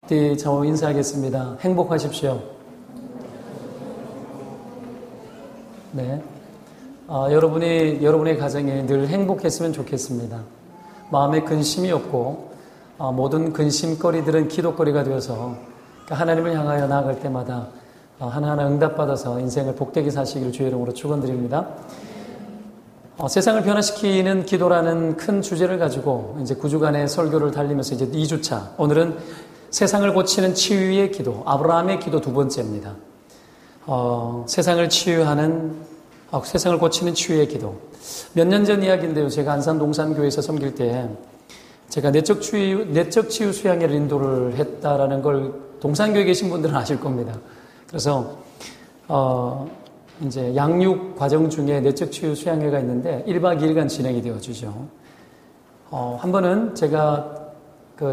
저 인사하겠습니다. 행복하십시오. 네. 여러분의 가정이 늘 행복했으면 좋겠습니다. 마음에 근심이 없고, 모든 근심거리들은 기도거리가 되어서 하나님을 향하여 나아갈 때마다 하나하나 응답받아서 인생을 복되게 사시기를 주의 이름으로 축원드립니다. 세상을 변화시키는 기도라는 큰 주제를 가지고 이제 9주간의 설교를 달리면서 이제 2주차. 오늘은 세상을 고치는 치유의 기도, 아브라함의 기도 두 번째입니다. 세상을 고치는 치유의 기도. 몇 년 전 이야기인데요. 제가 안산 동산교회에서 섬길 때 제가 내적 치유 수양회를 인도를 했다라는 걸 동산교회에 계신 분들은 아실 겁니다. 그래서 이제 양육 과정 중에 내적 치유 수양회가 있는데 1박 2일간 진행이 되어지죠. 한 번은 제가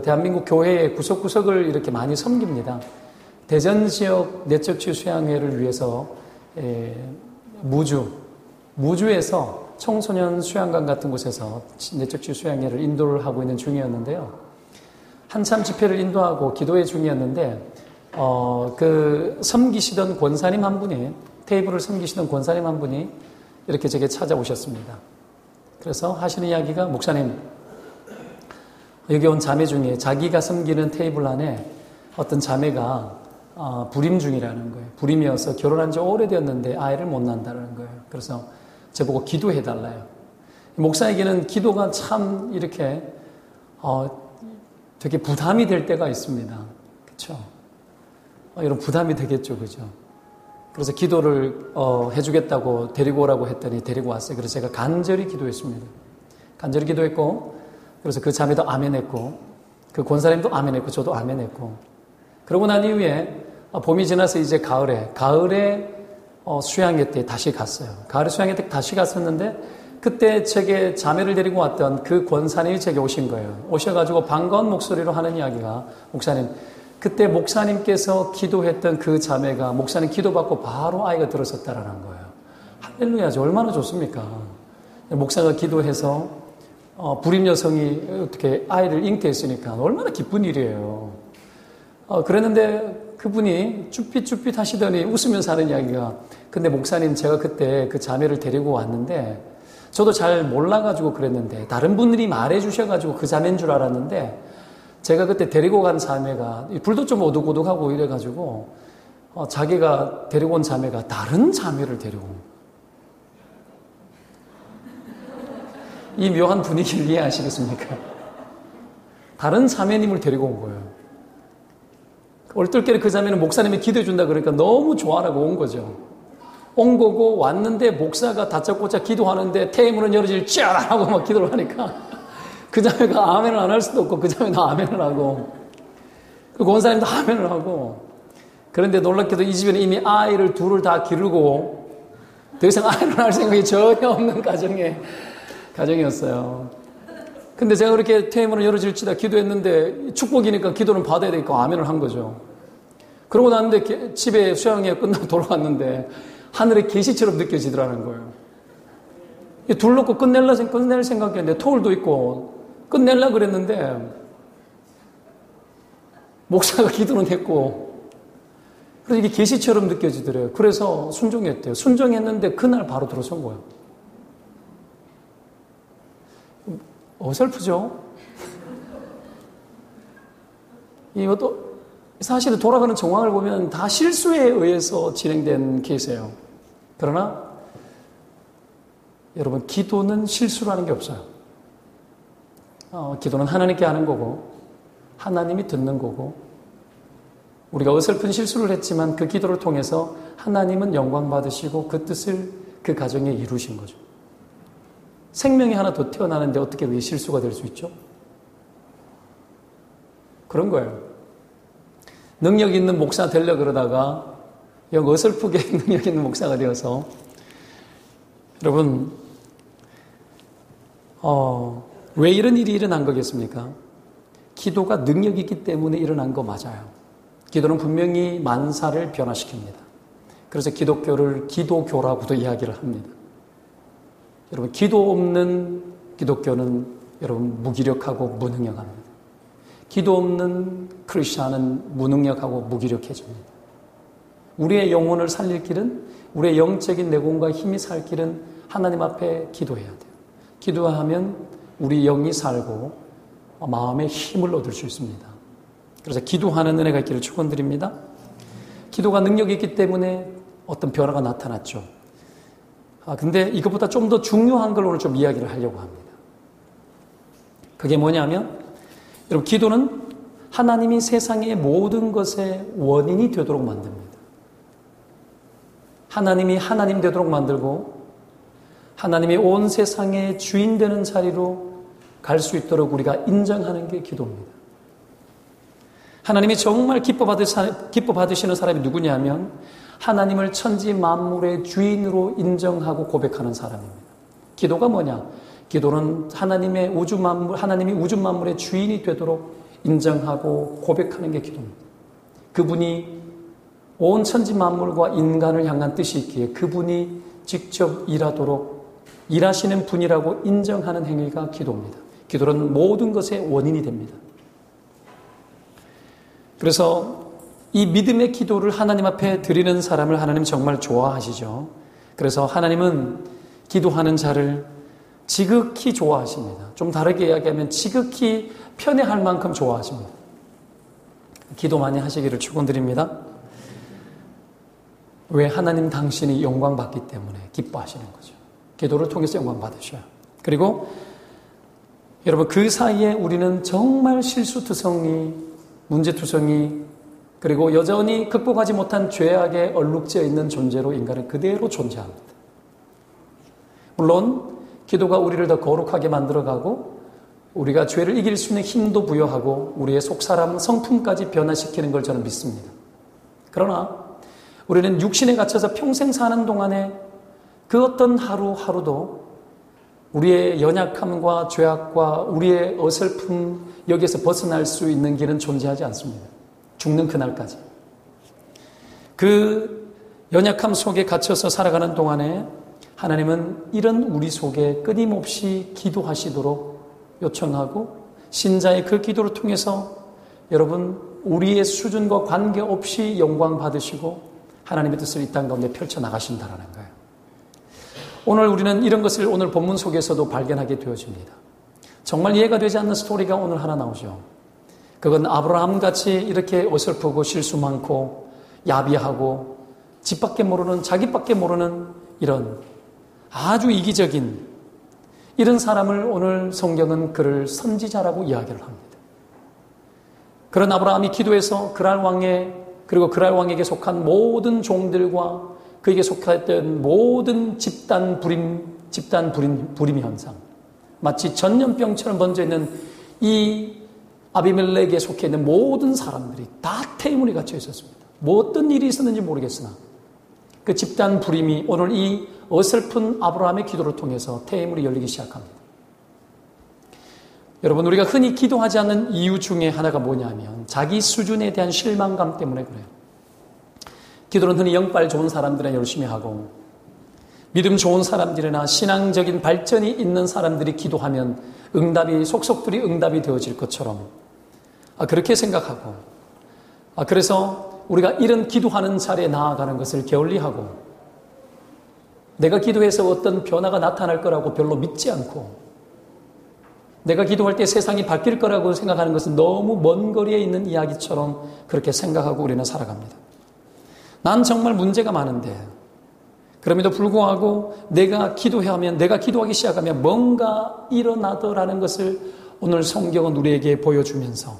대한민국 교회의 구석구석을 이렇게 많이 섬깁니다. 대전 지역 내적 치유 수양회를 위해서 무주에서 청소년 수양관 같은 곳에서 내적 치유 수양회를 인도를 하고 있는 중이었는데요. 한참 집회를 인도하고 기도회 중이었는데 섬기시던 권사님 한 분이, 테이블을 섬기시던 권사님 한 분이 이렇게 제게 찾아오셨습니다. 그래서 하시는 이야기가, 목사님, 여기 온 자매 중에 자기가 섬기는 테이블 안에 어떤 자매가 불임 중이라는 거예요. 불임이어서 결혼한 지 오래되었는데 아이를 못 낳는다는 거예요. 그래서 저보고 기도해달라요. 목사에게는 기도가 참 이렇게 되게 부담이 될 때가 있습니다. 그렇죠? 이런 부담이 되겠죠, 그죠? 그래서 기도를 해주겠다고 데리고 오라고 했더니 데리고 왔어요. 그래서 제가 간절히 기도했습니다. 간절히 기도했고, 그래서 그 자매도 아멘했고, 그 권사님도 아멘했고, 저도 아멘했고, 그러고 난 이후에 봄이 지나서 이제 가을에 수양회 때 다시 갔어요. 가을에 수양회 때 다시 갔었는데, 그때 제게 자매를 데리고 왔던 그 권사님이 제게 오신 거예요. 오셔가지고 반가운 목소리로 하는 이야기가, 목사님, 그때 목사님께서 기도했던 그 자매가 목사님 기도받고 바로 아이가 들었었다라는 거예요. 할렐루야, 얼마나 좋습니까? 목사가 기도해서 불임 여성이 어떻게 아이를 잉태했으니까 얼마나 기쁜 일이에요. 그랬는데 그분이 쭈삣쭈삣 하시더니 웃으면서 하는 이야기가, 근데 목사님, 제가 그때 그 자매를 데리고 왔는데 저도 잘 몰라가지고 그랬는데 다른 분들이 말해주셔가지고 그 자매인 줄 알았는데 제가 그때 데리고 간 자매가 불도 좀 오독오독하고 이래가지고 자기가 데리고 온 자매가 다른 자매를 데리고 온 거예요. 이 묘한 분위기를 이해하시겠습니까? 다른 자매님을 데리고 온 거예요. 얼떨결에 그 자매는 목사님이 기도해 준다 그러니까 너무 좋아라고 온 거죠. 온 거고 왔는데 목사가 다짜고짜 기도하는데 테이블은 열어질 쫙 하고 막 기도를 하니까 그 자매가 아멘을 안 할 수도 없고 그 자매도 아멘을 하고 그 권사님도 아멘을 하고, 그런데 놀랍게도 이 집에는 이미 아이를 둘을 다 기르고 더 이상 아이를 낳을 생각이 전혀 없는 가정이었어요. 근데 제가 그렇게 테이블을 열어질지다 기도했는데 축복이니까 기도는 받아야 되니까 아멘을 한 거죠. 그러고 났는데 집에 수양회 끝나고 돌아왔는데 하늘의 계시처럼 느껴지더라는 거예요. 둘 놓고 끝낼 생각했는데 토울도 있고 끝낼라 그랬는데 목사가 기도는 했고, 그래서 이게 계시처럼 느껴지더래요. 그래서 순종했대요. 순종했는데 그날 바로 들어선 거예요. 어설프죠? 이것도 사실은 돌아가는 정황을 보면 다 실수에 의해서 진행된 케이스예요. 그러나 여러분, 기도는 실수라는 게 없어요. 기도는 하나님께 하는 거고 하나님이 듣는 거고, 우리가 어설픈 실수를 했지만 그 기도를 통해서 하나님은 영광 받으시고 그 뜻을 그 가정에 이루신 거죠. 생명이 하나 더 태어나는데 어떻게 왜 실수가 될 수 있죠? 그런 거예요. 능력 있는 목사 되려 그러다가 영 어설프게 능력 있는 목사가 되어서, 여러분, 왜 이런 일이 일어난 거겠습니까? 기도가 능력이 있기 때문에 일어난 거 맞아요. 기도는 분명히 만사를 변화시킵니다. 그래서 기독교를 기도교라고도 이야기를 합니다. 여러분, 기도 없는 기독교는 여러분 무기력하고 무능력합니다. 기도 없는 크리스천은 무능력하고 무기력해집니다. 우리의 영혼을 살릴 길은, 우리의 영적인 내공과 힘이 살 길은 하나님 앞에 기도해야 돼요. 기도하면 우리 영이 살고 마음의 힘을 얻을 수 있습니다. 그래서 기도하는 은혜가 있기를 축원드립니다. 기도가 능력이 있기 때문에 어떤 변화가 나타났죠. 근데 이것보다 좀 더 중요한 걸 오늘 좀 이야기를 하려고 합니다. 그게 뭐냐면, 여러분, 기도는 하나님이 세상의 모든 것의 원인이 되도록 만듭니다. 하나님이 하나님 되도록 만들고 하나님이 온 세상의 주인 되는 자리로 갈 수 있도록 우리가 인정하는 게 기도입니다. 하나님이 정말 기뻐 받으시는 사람이 누구냐면 하나님을 천지 만물의 주인으로 인정하고 고백하는 사람입니다. 기도가 뭐냐? 기도는 하나님이 우주 만물의 주인이 되도록 인정하고 고백하는 게 기도입니다. 그분이 온 천지 만물과 인간을 향한 뜻이 있기에 그분이 직접 일하시는 분이라고 인정하는 행위가 기도입니다. 기도는 모든 것의 원인이 됩니다. 그래서 이 믿음의 기도를 하나님 앞에 드리는 사람을 하나님 정말 좋아하시죠. 그래서 하나님은 기도하는 자를 지극히 좋아하십니다. 좀 다르게 이야기하면 지극히 편애할 만큼 좋아하십니다. 기도 많이 하시기를 축원드립니다. 왜? 하나님 당신이 영광 받기 때문에 기뻐하시는 거죠. 기도를 통해서 영광 받으셔요. 그리고 여러분, 그 사이에 우리는 정말 실수투성이, 문제투성이, 그리고 여전히 극복하지 못한 죄악에 얼룩져 있는 존재로 인간은 그대로 존재합니다. 물론 기도가 우리를 더 거룩하게 만들어가고 우리가 죄를 이길 수 있는 힘도 부여하고 우리의 속사람 성품까지 변화시키는 걸 저는 믿습니다. 그러나 우리는 육신에 갇혀서 평생 사는 동안에 그 어떤 하루하루도 우리의 연약함과 죄악과 우리의 어설픔, 여기에서 벗어날 수 있는 길은 존재하지 않습니다. 죽는 그날까지. 그 연약함 속에 갇혀서 살아가는 동안에 하나님은 이런 우리 속에 끊임없이 기도하시도록 요청하고 신자의 그 기도를 통해서 여러분, 우리의 수준과 관계없이 영광 받으시고 하나님의 뜻을 이 땅 가운데 펼쳐나가신다라는 거예요. 오늘 우리는 이런 것을 오늘 본문 속에서도 발견하게 되어집니다. 정말 이해가 되지 않는 스토리가 오늘 하나 나오죠. 그건 아브라함같이 이렇게 어설프고 실수 많고 야비하고 집밖에 모르는, 자기밖에 모르는 이런 아주 이기적인 이런 사람을 오늘 성경은 그를 선지자라고 이야기를 합니다. 그런 아브라함이 기도해서 그랄 왕의, 그리고 그랄 왕에게 속한 모든 종들과 그에게 속했던 모든 집단 불임 현상, 마치 전염병처럼 번져 있는 이 아비멜렉에 속해 있는 모든 사람들이 다 태문이 갇혀 있었습니다. 뭐 어떤 일이 있었는지 모르겠으나 그 집단 불임이 오늘 이 어설픈 아브라함의 기도를 통해서 태문이 열리기 시작합니다. 여러분, 우리가 흔히 기도하지 않는 이유 중에 하나가 뭐냐면 자기 수준에 대한 실망감 때문에 그래요. 기도는 흔히 영빨 좋은 사람들은 열심히 하고 믿음 좋은 사람들이나 신앙적인 발전이 있는 사람들이 기도하면 속속들이 응답이 되어질 것처럼 그렇게 생각하고 그래서 우리가 이런 기도하는 자리에 나아가는 것을 게을리하고 내가 기도해서 어떤 변화가 나타날 거라고 별로 믿지 않고 내가 기도할 때 세상이 바뀔 거라고 생각하는 것은 너무 먼 거리에 있는 이야기처럼 그렇게 생각하고 우리는 살아갑니다. 난 정말 문제가 많은데 그럼에도 불구하고 내가 기도하기 시작하면 뭔가 일어나더라는 것을 오늘 성경은 우리에게 보여주면서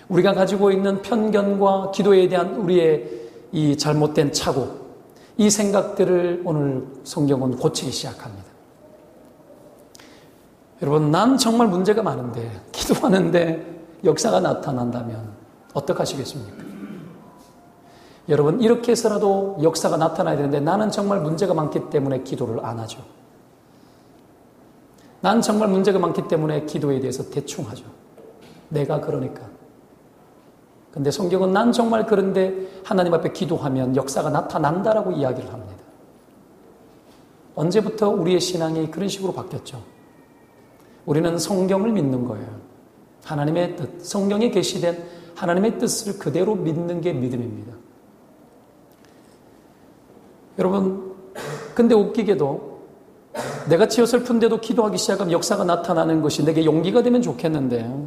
우리가 가지고 있는 편견과 기도에 대한 우리의 이 잘못된 착오, 이 생각들을 오늘 성경은 고치기 시작합니다. 여러분, 난 정말 문제가 많은데 기도하는데 역사가 나타난다면 어떡하시겠습니까? 여러분, 이렇게 해서라도 역사가 나타나야 되는데 나는 정말 문제가 많기 때문에 기도를 안 하죠. 난 정말 문제가 많기 때문에 기도에 대해서 대충 하죠. 내가 그러니까. 근데 성경은 난 정말 그런데 하나님 앞에 기도하면 역사가 나타난다라고 이야기를 합니다. 언제부터 우리의 신앙이 그런 식으로 바뀌었죠? 우리는 성경을 믿는 거예요. 하나님의 뜻, 성경에 계시된 하나님의 뜻을 그대로 믿는 게 믿음입니다. 여러분, 근데 웃기게도 내가 어설픈데도 기도하기 시작하면 역사가 나타나는 것이 내게 용기가 되면 좋겠는데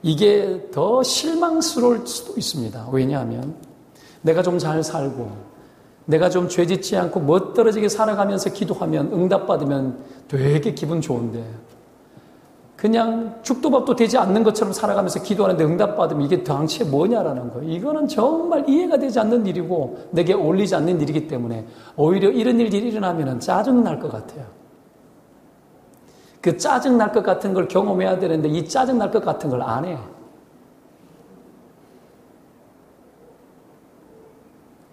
이게 더 실망스러울 수도 있습니다. 왜냐하면 내가 좀 잘 살고 내가 좀 죄짓지 않고 멋들어지게 살아가면서 기도하면 응답받으면 되게 기분 좋은데 그냥 죽도 밥도 되지 않는 것처럼 살아가면서 기도하는데 응답받으면 이게 당최 뭐냐라는 거예요. 이거는 정말 이해가 되지 않는 일이고 내게 어울리지 않는 일이기 때문에 오히려 이런 일들이 일어나면 짜증날 것 같아요. 그 짜증날 것 같은 걸 경험해야 되는데 이 짜증날 것 같은 걸 안 해.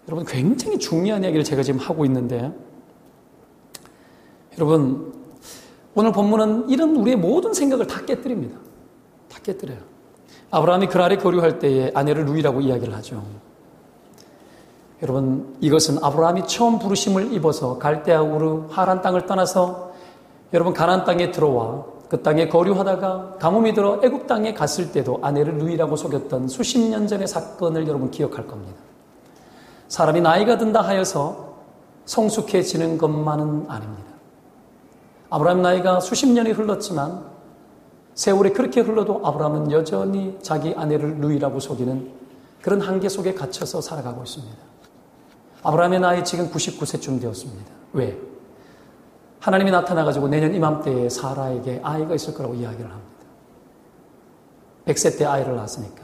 여러분, 굉장히 중요한 이야기를 제가 지금 하고 있는데 여러분, 오늘 본문은 이런 우리의 모든 생각을 다 깨뜨립니다. 다 깨뜨려요. 아브라함이 그날에 거류할 때에 아내를 루이라고 이야기를 하죠. 여러분, 이것은 아브라함이 처음 부르심을 입어서 갈대아 우르 하란 땅을 떠나서 여러분 가나안 땅에 들어와 그 땅에 거류하다가 가뭄이 들어 애굽 땅에 갔을 때도 아내를 루이라고 속였던 수십 년 전의 사건을 여러분 기억할 겁니다. 사람이 나이가 든다 하여서 성숙해지는 것만은 아닙니다. 아브라함 나이가 수십 년이 흘렀지만 세월이 그렇게 흘러도 아브라함은 여전히 자기 아내를 루이라고 속이는 그런 한계 속에 갇혀서 살아가고 있습니다. 아브라함의 나이 지금 99세쯤 되었습니다. 왜? 하나님이 나타나가지고 내년 이맘때에 사라에게 아이가 있을 거라고 이야기를 합니다. 100세 때 아이를 낳았으니까.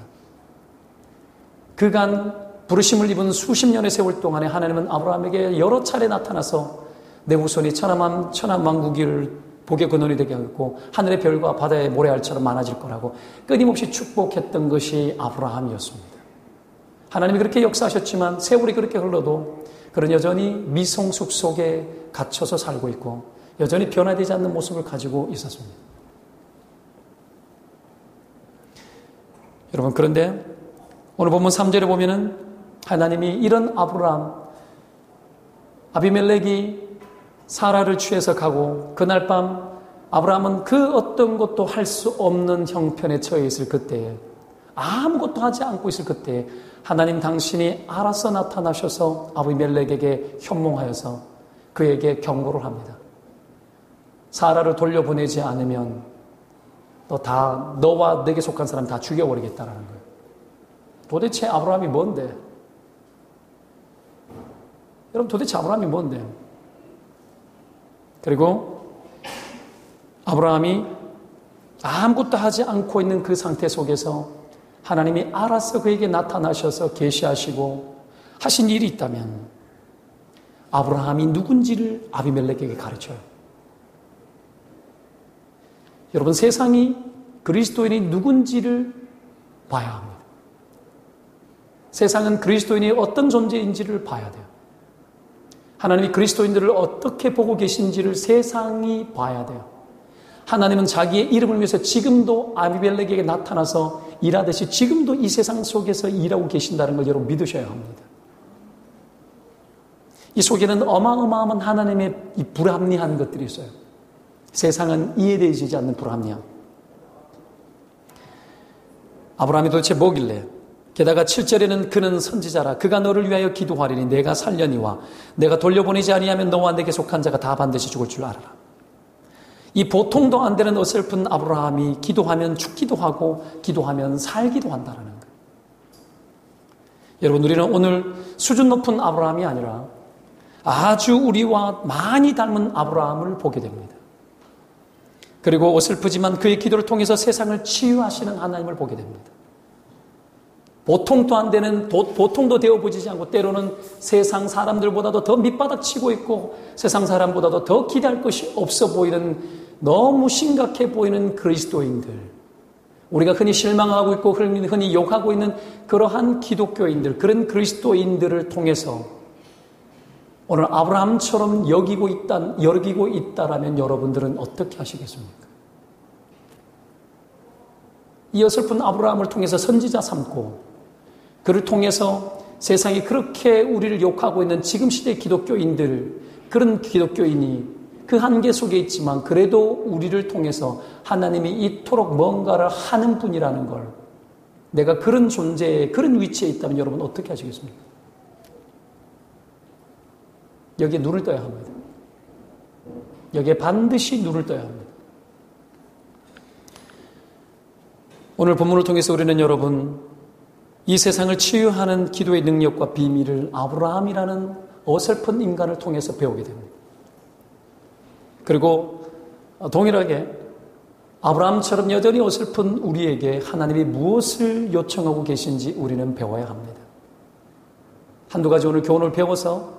그간 부르심을 입은 수십 년의 세월 동안에 하나님은 아브라함에게 여러 차례 나타나서 내 후손이 천하만국을 복의 근원이 되게 하고 하늘의 별과 바다의 모래알처럼 많아질 거라고 끊임없이 축복했던 것이 아브라함이었습니다. 하나님이 그렇게 역사하셨지만 세월이 그렇게 흘러도 그는 여전히 미성숙 속에 갇혀서 살고 있고 여전히 변화되지 않는 모습을 가지고 있었습니다. 여러분, 그런데 오늘 본문 3절에 보면은 하나님이 이런 아비멜렉이 사라를 취해서 가고 그날 밤 아브라함은 그 어떤 것도 할 수 없는 형편에 처해 있을 그때에 아무것도 하지 않고 있을 그때에 하나님 당신이 알아서 나타나셔서 아비멜렉에게 현몽하여서 그에게 경고를 합니다. 사라를 돌려보내지 않으면 너와 내게 속한 사람 다 죽여버리겠다라는 거예요. 도대체 아브라함이 뭔데? 여러분, 도대체 아브라함이 뭔데? 그리고 아브라함이 아무것도 하지 않고 있는 그 상태 속에서 하나님이 알아서 그에게 나타나셔서 계시하시고 하신 일이 있다면 아브라함이 누군지를 아비멜렉에게 가르쳐요. 여러분, 세상이 그리스도인이 누군지를 봐야 합니다. 세상은 그리스도인이 어떤 존재인지를 봐야 돼요. 하나님이 그리스도인들을 어떻게 보고 계신지를 세상이 봐야 돼요. 하나님은 자기의 이름을 위해서 지금도 아비멜렉에게 나타나서 일하듯이 지금도 이 세상 속에서 일하고 계신다는 걸 여러분 믿으셔야 합니다. 이 속에는 어마어마한 하나님의 이 불합리한 것들이 있어요. 세상은 이해되지 않는 불합리함. 아브라함이 도대체 뭐길래? 게다가 7절에는 그는 선지자라 그가 너를 위하여 기도하리니 내가 살려니와 내가 돌려보내지 아니하면 너와 내게 속한 자가 다 반드시 죽을 줄 알아라. 이 보통도 안 되는 어설픈 아브라함이 기도하면 죽기도 하고 기도하면 살기도 한다는 거예요. 여러분, 우리는 오늘 수준 높은 아브라함이 아니라 아주 우리와 많이 닮은 아브라함을 보게 됩니다. 그리고 어설프지만 그의 기도를 통해서 세상을 치유하시는 하나님을 보게 됩니다. 보통도 안 되는, 보통도 되어보지 않고 때로는 세상 사람들보다도 더 밑바닥 치고 있고 세상 사람보다도 더 기대할 것이 없어 보이는 너무 심각해 보이는 그리스도인들, 우리가 흔히 실망하고 있고 흔히 욕하고 있는 그러한 기독교인들, 그런 그리스도인들을 통해서 오늘 아브라함처럼 여기고 있다라면 여러분들은 어떻게 하시겠습니까? 이 어설픈 아브라함을 통해서 선지자 삼고 그를 통해서 세상이 그렇게 우리를 욕하고 있는 지금 시대의 기독교인들, 그런 기독교인이 그 한계 속에 있지만 그래도 우리를 통해서 하나님이 이토록 뭔가를 하는 분이라는 걸, 내가 그런 존재에, 그런 위치에 있다면 여러분 어떻게 하시겠습니까? 여기에 눈을 떠야 합니다. 여기에 반드시 눈을 떠야 합니다. 오늘 본문을 통해서 우리는 여러분, 이 세상을 치유하는 기도의 능력과 비밀을 아브라함이라는 어설픈 인간을 통해서 배우게 됩니다. 그리고 동일하게 아브라함처럼 여전히 어설픈 우리에게 하나님이 무엇을 요청하고 계신지 우리는 배워야 합니다. 한두 가지 오늘 교훈을 배워서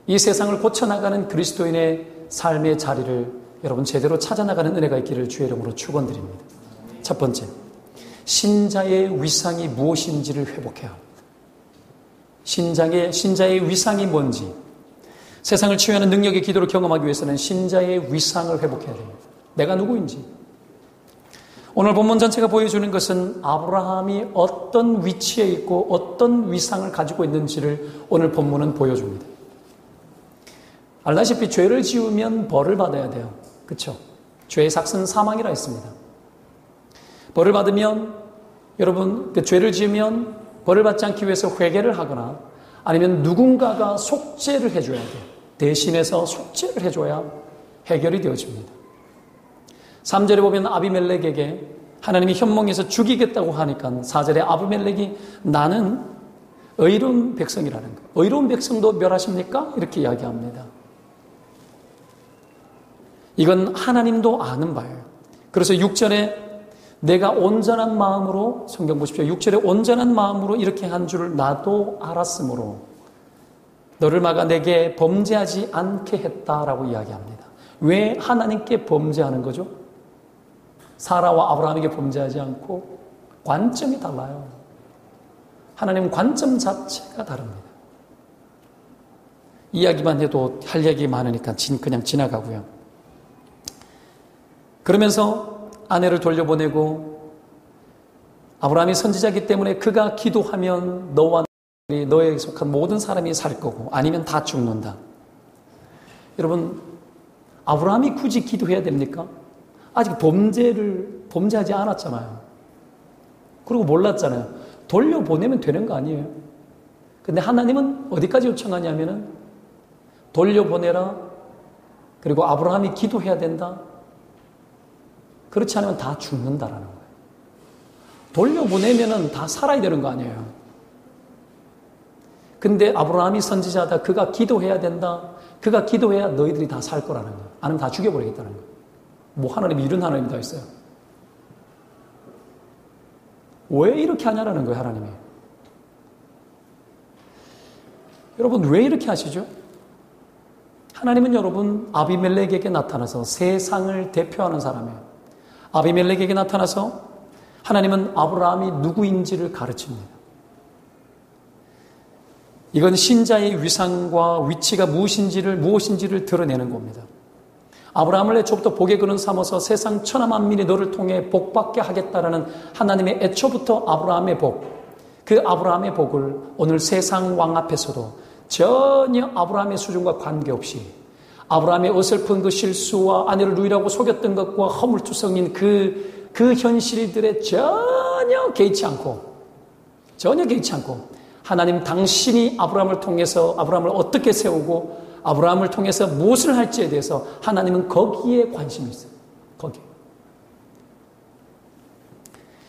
이 세상을 고쳐나가는 그리스도인의 삶의 자리를 여러분 제대로 찾아나가는 은혜가 있기를 주의 이름으로 축원드립니다. 첫 번째, 신자의 위상이 무엇인지를 회복해야 합니다. 신자의 위상이 뭔지, 세상을 치유하는 능력의 기도를 경험하기 위해서는 신자의 위상을 회복해야 됩니다. 내가 누구인지. 오늘 본문 전체가 보여주는 것은 아브라함이 어떤 위치에 있고 어떤 위상을 가지고 있는지를 오늘 본문은 보여줍니다. 알다시피 죄를 지으면 벌을 받아야 돼요. 그렇죠? 죄의 삭은 사망이라 했습니다. 벌을 받으면 여러분 죄를 지으면 벌을 받지 않기 위해서 회개를 하거나 아니면 누군가가 속죄를 해줘야 돼요. 대신해서 속죄를 해줘야 해결이 되어집니다. 3절에 보면 아비멜렉에게 하나님이 현몽에서 죽이겠다고 하니까 4절에 아비멜렉이 나는 의로운 백성이라는 거. 의로운 백성도 멸하십니까? 이렇게 이야기합니다. 이건 하나님도 아는 바예요. 그래서 6절에 내가 온전한 마음으로, 성경 보십시오. 6절에 온전한 마음으로 이렇게 한 줄을 나도 알았으므로 너를 막아 내게 범죄하지 않게 했다라고 이야기합니다. 왜 하나님께 범죄하는 거죠? 사라와 아브라함에게 범죄하지 않고 관점이 달라요. 하나님은 관점 자체가 다릅니다. 이야기만 해도 할 얘기 많으니까 그냥 지나가고요. 그러면서 아내를 돌려보내고 아브라함이 선지자이기 때문에 그가 기도하면 너와 너에 속한 모든 사람이 살 거고 아니면 다 죽는다. 여러분, 아브라함이 굳이 기도해야 됩니까? 아직 범죄하지 않았잖아요. 그리고 몰랐잖아요. 돌려보내면 되는 거 아니에요. 근데 하나님은 어디까지 요청하냐면은 돌려보내라. 그리고 아브라함이 기도해야 된다. 그렇지 않으면 다 죽는다라는 거예요. 돌려보내면은 다 살아야 되는 거 아니에요. 근데 아브라함이 선지자다. 그가 기도해야 된다. 그가 기도해야 너희들이 다 살 거라는 거예요. 아니면 다 죽여버리겠다는 거예요. 뭐 하나님이 이런 하나님이 다 있어요. 왜 이렇게 하냐라는 거예요, 하나님이. 여러분, 왜 이렇게 하시죠? 하나님은 여러분, 아비멜렉에게 나타나서 세상을 대표하는 사람이에요. 아비멜렉에게 나타나서 하나님은 아브라함이 누구인지를 가르칩니다. 이건 신자의 위상과 위치가 무엇인지를 드러내는 겁니다. 아브라함을 애초부터 복의 근원 삼아서 세상 천하 만민이 너를 통해 복받게 하겠다라는 하나님의 애초부터 아브라함의 복, 그 아브라함의 복을 오늘 세상 왕 앞에서도 전혀 아브라함의 수준과 관계없이 아브라함의 어설픈 그 실수와 아내를 누이라고 속였던 것과 허물투성인 그 현실들에 전혀 개의치 않고 하나님 당신이 아브라함을 통해서 아브라함을 어떻게 세우고 아브라함을 통해서 무엇을 할지에 대해서 하나님은 거기에 관심이 있어요. 거기에.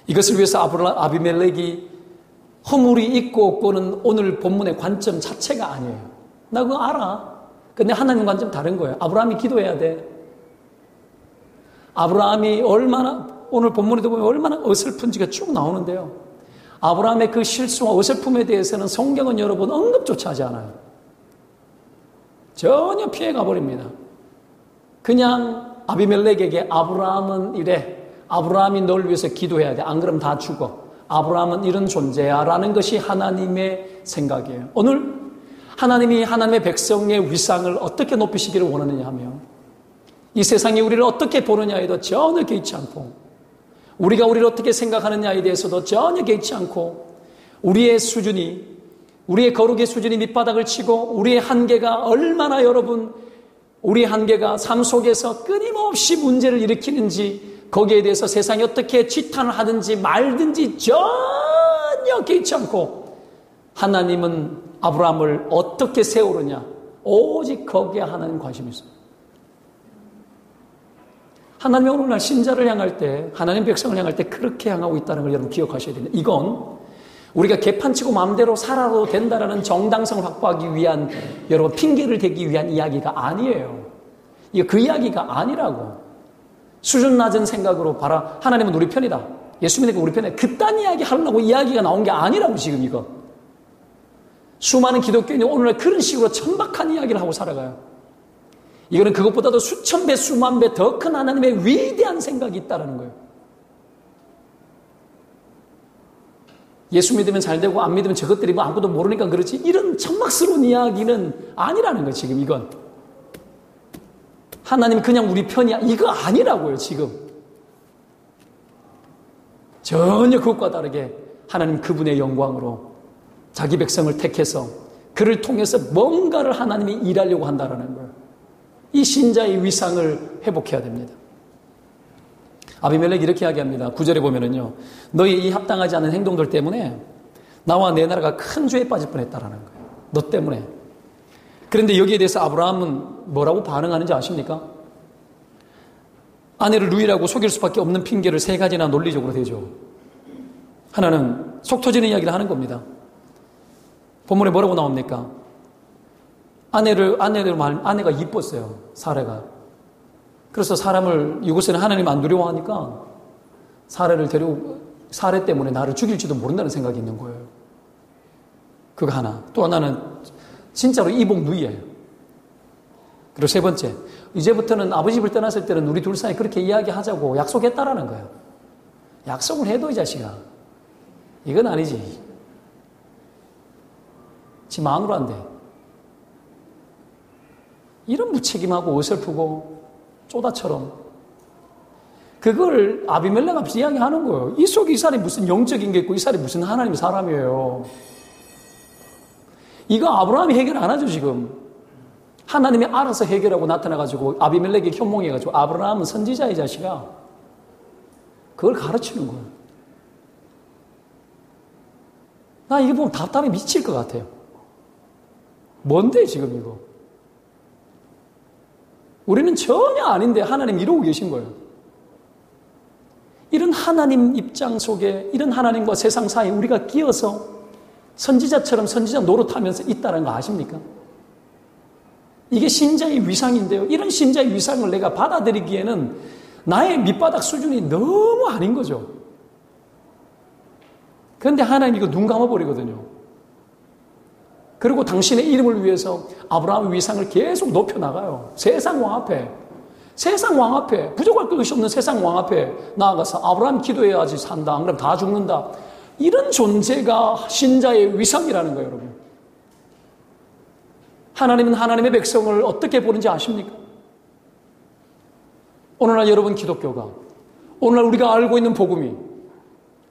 이것을 위해서 아비멜렉이 허물이 있고 없고는 오늘 본문의 관점 자체가 아니에요. 나 그거 알아. 근데 하나님 관점 다른 거예요. 아브라함이 기도해야 돼. 아브라함이 오늘 본문에도 보면 얼마나 어설픈지가 쭉 나오는데요. 아브라함의 그 실수와 어설픔에 대해서는 성경은 여러분 언급조차 하지 않아요. 전혀 피해가 버립니다. 그냥 아비멜렉에게 아브라함은 이래. 아브라함이 널 위해서 기도해야 돼. 안 그러면 다 죽어. 아브라함은 이런 존재야. 라는 것이 하나님의 생각이에요. 오늘 하나님이 하나님의 백성의 위상을 어떻게 높이시기를 원하느냐 하면 이 세상이 우리를 어떻게 보느냐에도 전혀 개의치 않고 우리가 우리를 어떻게 생각하느냐에 대해서도 전혀 개의치 않고 우리의 거룩의 수준이 밑바닥을 치고 우리의 한계가 얼마나 여러분 우리 한계가 삶 속에서 끊임없이 문제를 일으키는지 거기에 대해서 세상이 어떻게 지탄을 하든지 말든지 전혀 개의치 않고 하나님은 아브라함을 어떻게 세우느냐 오직 거기에 하나님 관심이 있어요. 하나님이 오늘날 신자를 향할 때 하나님 백성을 향할 때 그렇게 향하고 있다는 걸 여러분 기억하셔야 됩니다. 이건 우리가 개판치고 마음대로 살아도 된다라는 정당성을 확보하기 위한 여러분 핑계를 대기 위한 이야기가 아니에요. 이거 그 이야기가 아니라고. 수준 낮은 생각으로 봐라. 하나님은 우리 편이다. 예수 믿으니까 우리 편이다. 그딴 이야기 하려고 이야기가 나온 게 아니라고 지금 이거. 수많은 기독교인이 오늘날 그런 식으로 천박한 이야기를 하고 살아가요. 이거는 그것보다도 수천 배, 수만 배 더 큰 하나님의 위대한 생각이 있다는 거예요. 예수 믿으면 잘 되고 안 믿으면 저것들이 뭐 아무것도 모르니까 그렇지 이런 천막스러운 이야기는 아니라는 거예요. 지금 이건. 하나님 그냥 우리 편이야. 이거 아니라고요. 지금. 전혀 그것과 다르게 하나님 그분의 영광으로 자기 백성을 택해서 그를 통해서 뭔가를 하나님이 일하려고 한다는 거예요. 이 신자의 위상을 회복해야 됩니다. 아비멜렉이 이렇게 이야기합니다. 9절에 보면은요. 너희 이 합당하지 않은 행동들 때문에 나와 내 나라가 큰 죄에 빠질 뻔했다라는 거예요. 너 때문에. 그런데 여기에 대해서 아브라함은 뭐라고 반응하는지 아십니까? 아내를 루이라고 속일 수밖에 없는 핑계를 3가지나 논리적으로 대죠. 하나는 속 터지는 이야기를 하는 겁니다. 본문에 뭐라고 나옵니까? 아내가 이뻤어요. 사례가. 그래서 사람을 이곳에는 하나님 안 두려워하니까 사례 때문에 나를 죽일지도 모른다는 생각이 있는 거예요. 그거 하나. 또 하나는 진짜로 이복 누이예요. 그리고 3번째, 이제부터는 아버지 집을 떠났을 때는 우리 둘 사이 그렇게 이야기하자고 약속했다라는 거예요. 약속을 해도 이 자식아. 이건 아니지. 지 마음으로 안 돼. 이런 무책임하고 어설프고 쪼다처럼 그걸 아비멜렉 앞에서 이야기하는 거예요. 이 속에 이 사람이 무슨 영적인 게 있고 이 사람이 무슨 하나님의 사람이에요. 이거 아브라함이 해결 안 하죠 지금. 하나님이 알아서 해결하고 나타나가지고 아비멜렉이 현몽해가지고 아브라함은 선지자의 자식아. 그걸 가르치는 거예요. 나 이거 보면 답답해 미칠 것 같아요. 뭔데 지금 이거. 우리는 전혀 아닌데 하나님 이러고 계신 거예요. 이런 하나님 입장 속에 이런 하나님과 세상 사이에 우리가 끼어서 선지자처럼 선지자 노릇하면서 있다는 거 아십니까? 이게 신자의 위상인데요. 이런 신자의 위상을 내가 받아들이기에는 나의 밑바닥 수준이 너무 아닌 거죠. 그런데 하나님 이거 눈 감아버리거든요. 그리고 당신의 이름을 위해서 아브라함의 위상을 계속 높여나가요. 세상 왕 앞에 부족할 것이 없는 세상 왕 앞에 나아가서 아브라함 기도해야지 산다. 안 그러면 다 죽는다. 이런 존재가 신자의 위상이라는 거예요, 여러분. 하나님은 하나님의 백성을 어떻게 보는지 아십니까? 오늘날 여러분 기독교가 오늘날 우리가 알고 있는 복음이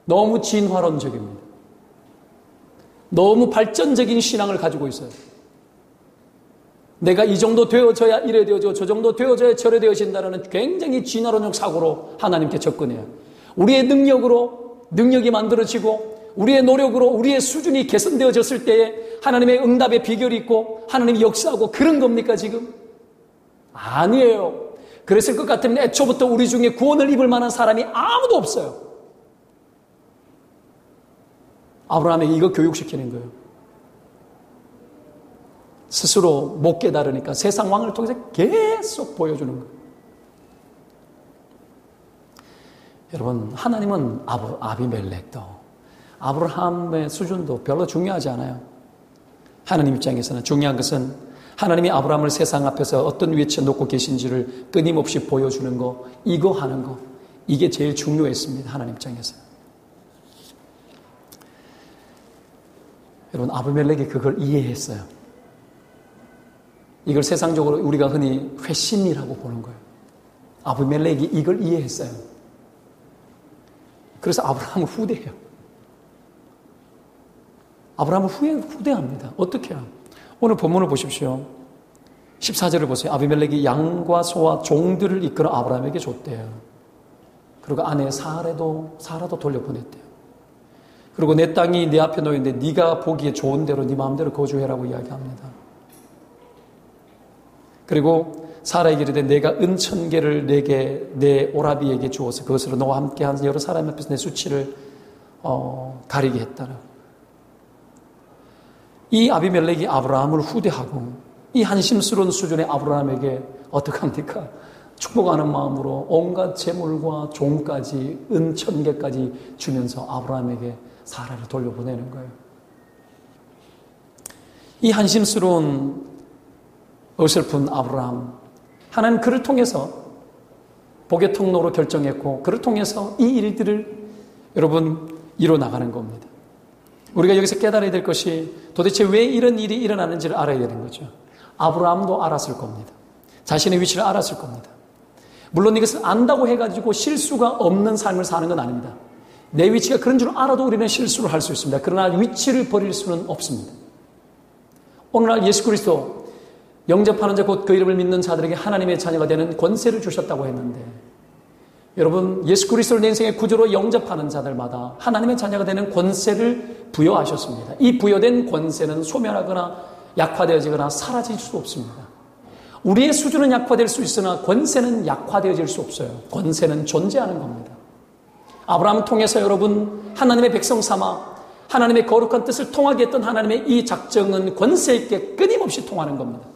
너무 진화론적입니다. 너무 발전적인 신앙을 가지고 있어요. 내가 이 정도 되어져야 이래 되어져, 저 정도 되어져야 저래 되어진다는 굉장히 진화론적 사고로 하나님께 접근해요. 우리의 능력이 만들어지고 우리의 노력으로 우리의 수준이 개선되어졌을 때에 하나님의 응답의 비결이 있고 하나님이 역사하고 그런 겁니까 지금? 아니에요. 그랬을 것 같으면 애초부터 우리 중에 구원을 입을 만한 사람이 아무도 없어요. 아브라함에게 이거 교육시키는 거예요. 스스로 못 깨달으니까 세상 왕을 통해서 계속 보여주는 거예요. 여러분, 하나님은 아비멜렉도 아브라함의 수준도 별로 중요하지 않아요. 하나님 입장에서는 중요한 것은 하나님이 아브라함을 세상 앞에서 어떤 위치에 놓고 계신지를 끊임없이 보여주는 거, 이거 하는 거, 이게 제일 중요했습니다. 하나님 입장에서. 여러분, 아비멜렉이 그걸 이해했어요. 이걸 세상적으로 우리가 흔히 회심이라고 보는 거예요. 아비멜렉이 이걸 이해했어요. 그래서 아브라함을 후대해요. 아브라함을 후대합니다. 어떻게 해요? 오늘 본문을 보십시오. 14절을 보세요. 아비멜렉이 양과 소와 종들을 이끌어 아브라함에게 줬대요. 그리고 아내 사라도 돌려보냈대요. 그리고 내 땅이 내 앞에 놓였는데 네가 보기에 좋은 대로 네 마음대로 거주해라고 이야기합니다. 그리고 사라에게 이르되 내가 은천개를 내게 내 오라비에게 주어서 그것으로 너와 함께한 여러 사람 앞에서 내 수치를 가리게 했다라. 이 아비멜렉이 아브라함을 후대하고 이 한심스러운 수준의 아브라함에게 어떡합니까? 축복하는 마음으로 온갖 재물과 종까지 은천개까지 주면서 아브라함에게 사라를 돌려보내는 거예요. 이 한심스러운 어설픈 아브라함, 하나님 그를 통해서 복의 통로로 결정했고 그를 통해서 이 일들을 여러분 이뤄나가는 겁니다. 우리가 여기서 깨달아야 될 것이 도대체 왜 이런 일이 일어나는지를 알아야 되는 거죠. 아브라함도 알았을 겁니다. 자신의 위치를 알았을 겁니다. 물론 이것을 안다고 해가지고 실수가 없는 삶을 사는 건 아닙니다. 내 위치가 그런 줄 알아도 우리는 실수를 할 수 있습니다. 그러나 위치를 버릴 수는 없습니다. 오늘날 예수 그리스도 영접하는 자 곧 그 이름을 믿는 자들에게 하나님의 자녀가 되는 권세를 주셨다고 했는데 여러분 예수 그리스도를 내 인생의 구주로 영접하는 자들마다 하나님의 자녀가 되는 권세를 부여하셨습니다. 이 부여된 권세는 소멸하거나 약화되어지거나 사라질 수 없습니다. 우리의 수준은 약화될 수 있으나 권세는 약화되어질 수 없어요. 권세는 존재하는 겁니다. 아브라함을 통해서 여러분 하나님의 백성 삼아 하나님의 거룩한 뜻을 통하게 했던 하나님의 이 작정은 권세 있게 끊임없이 통하는 겁니다.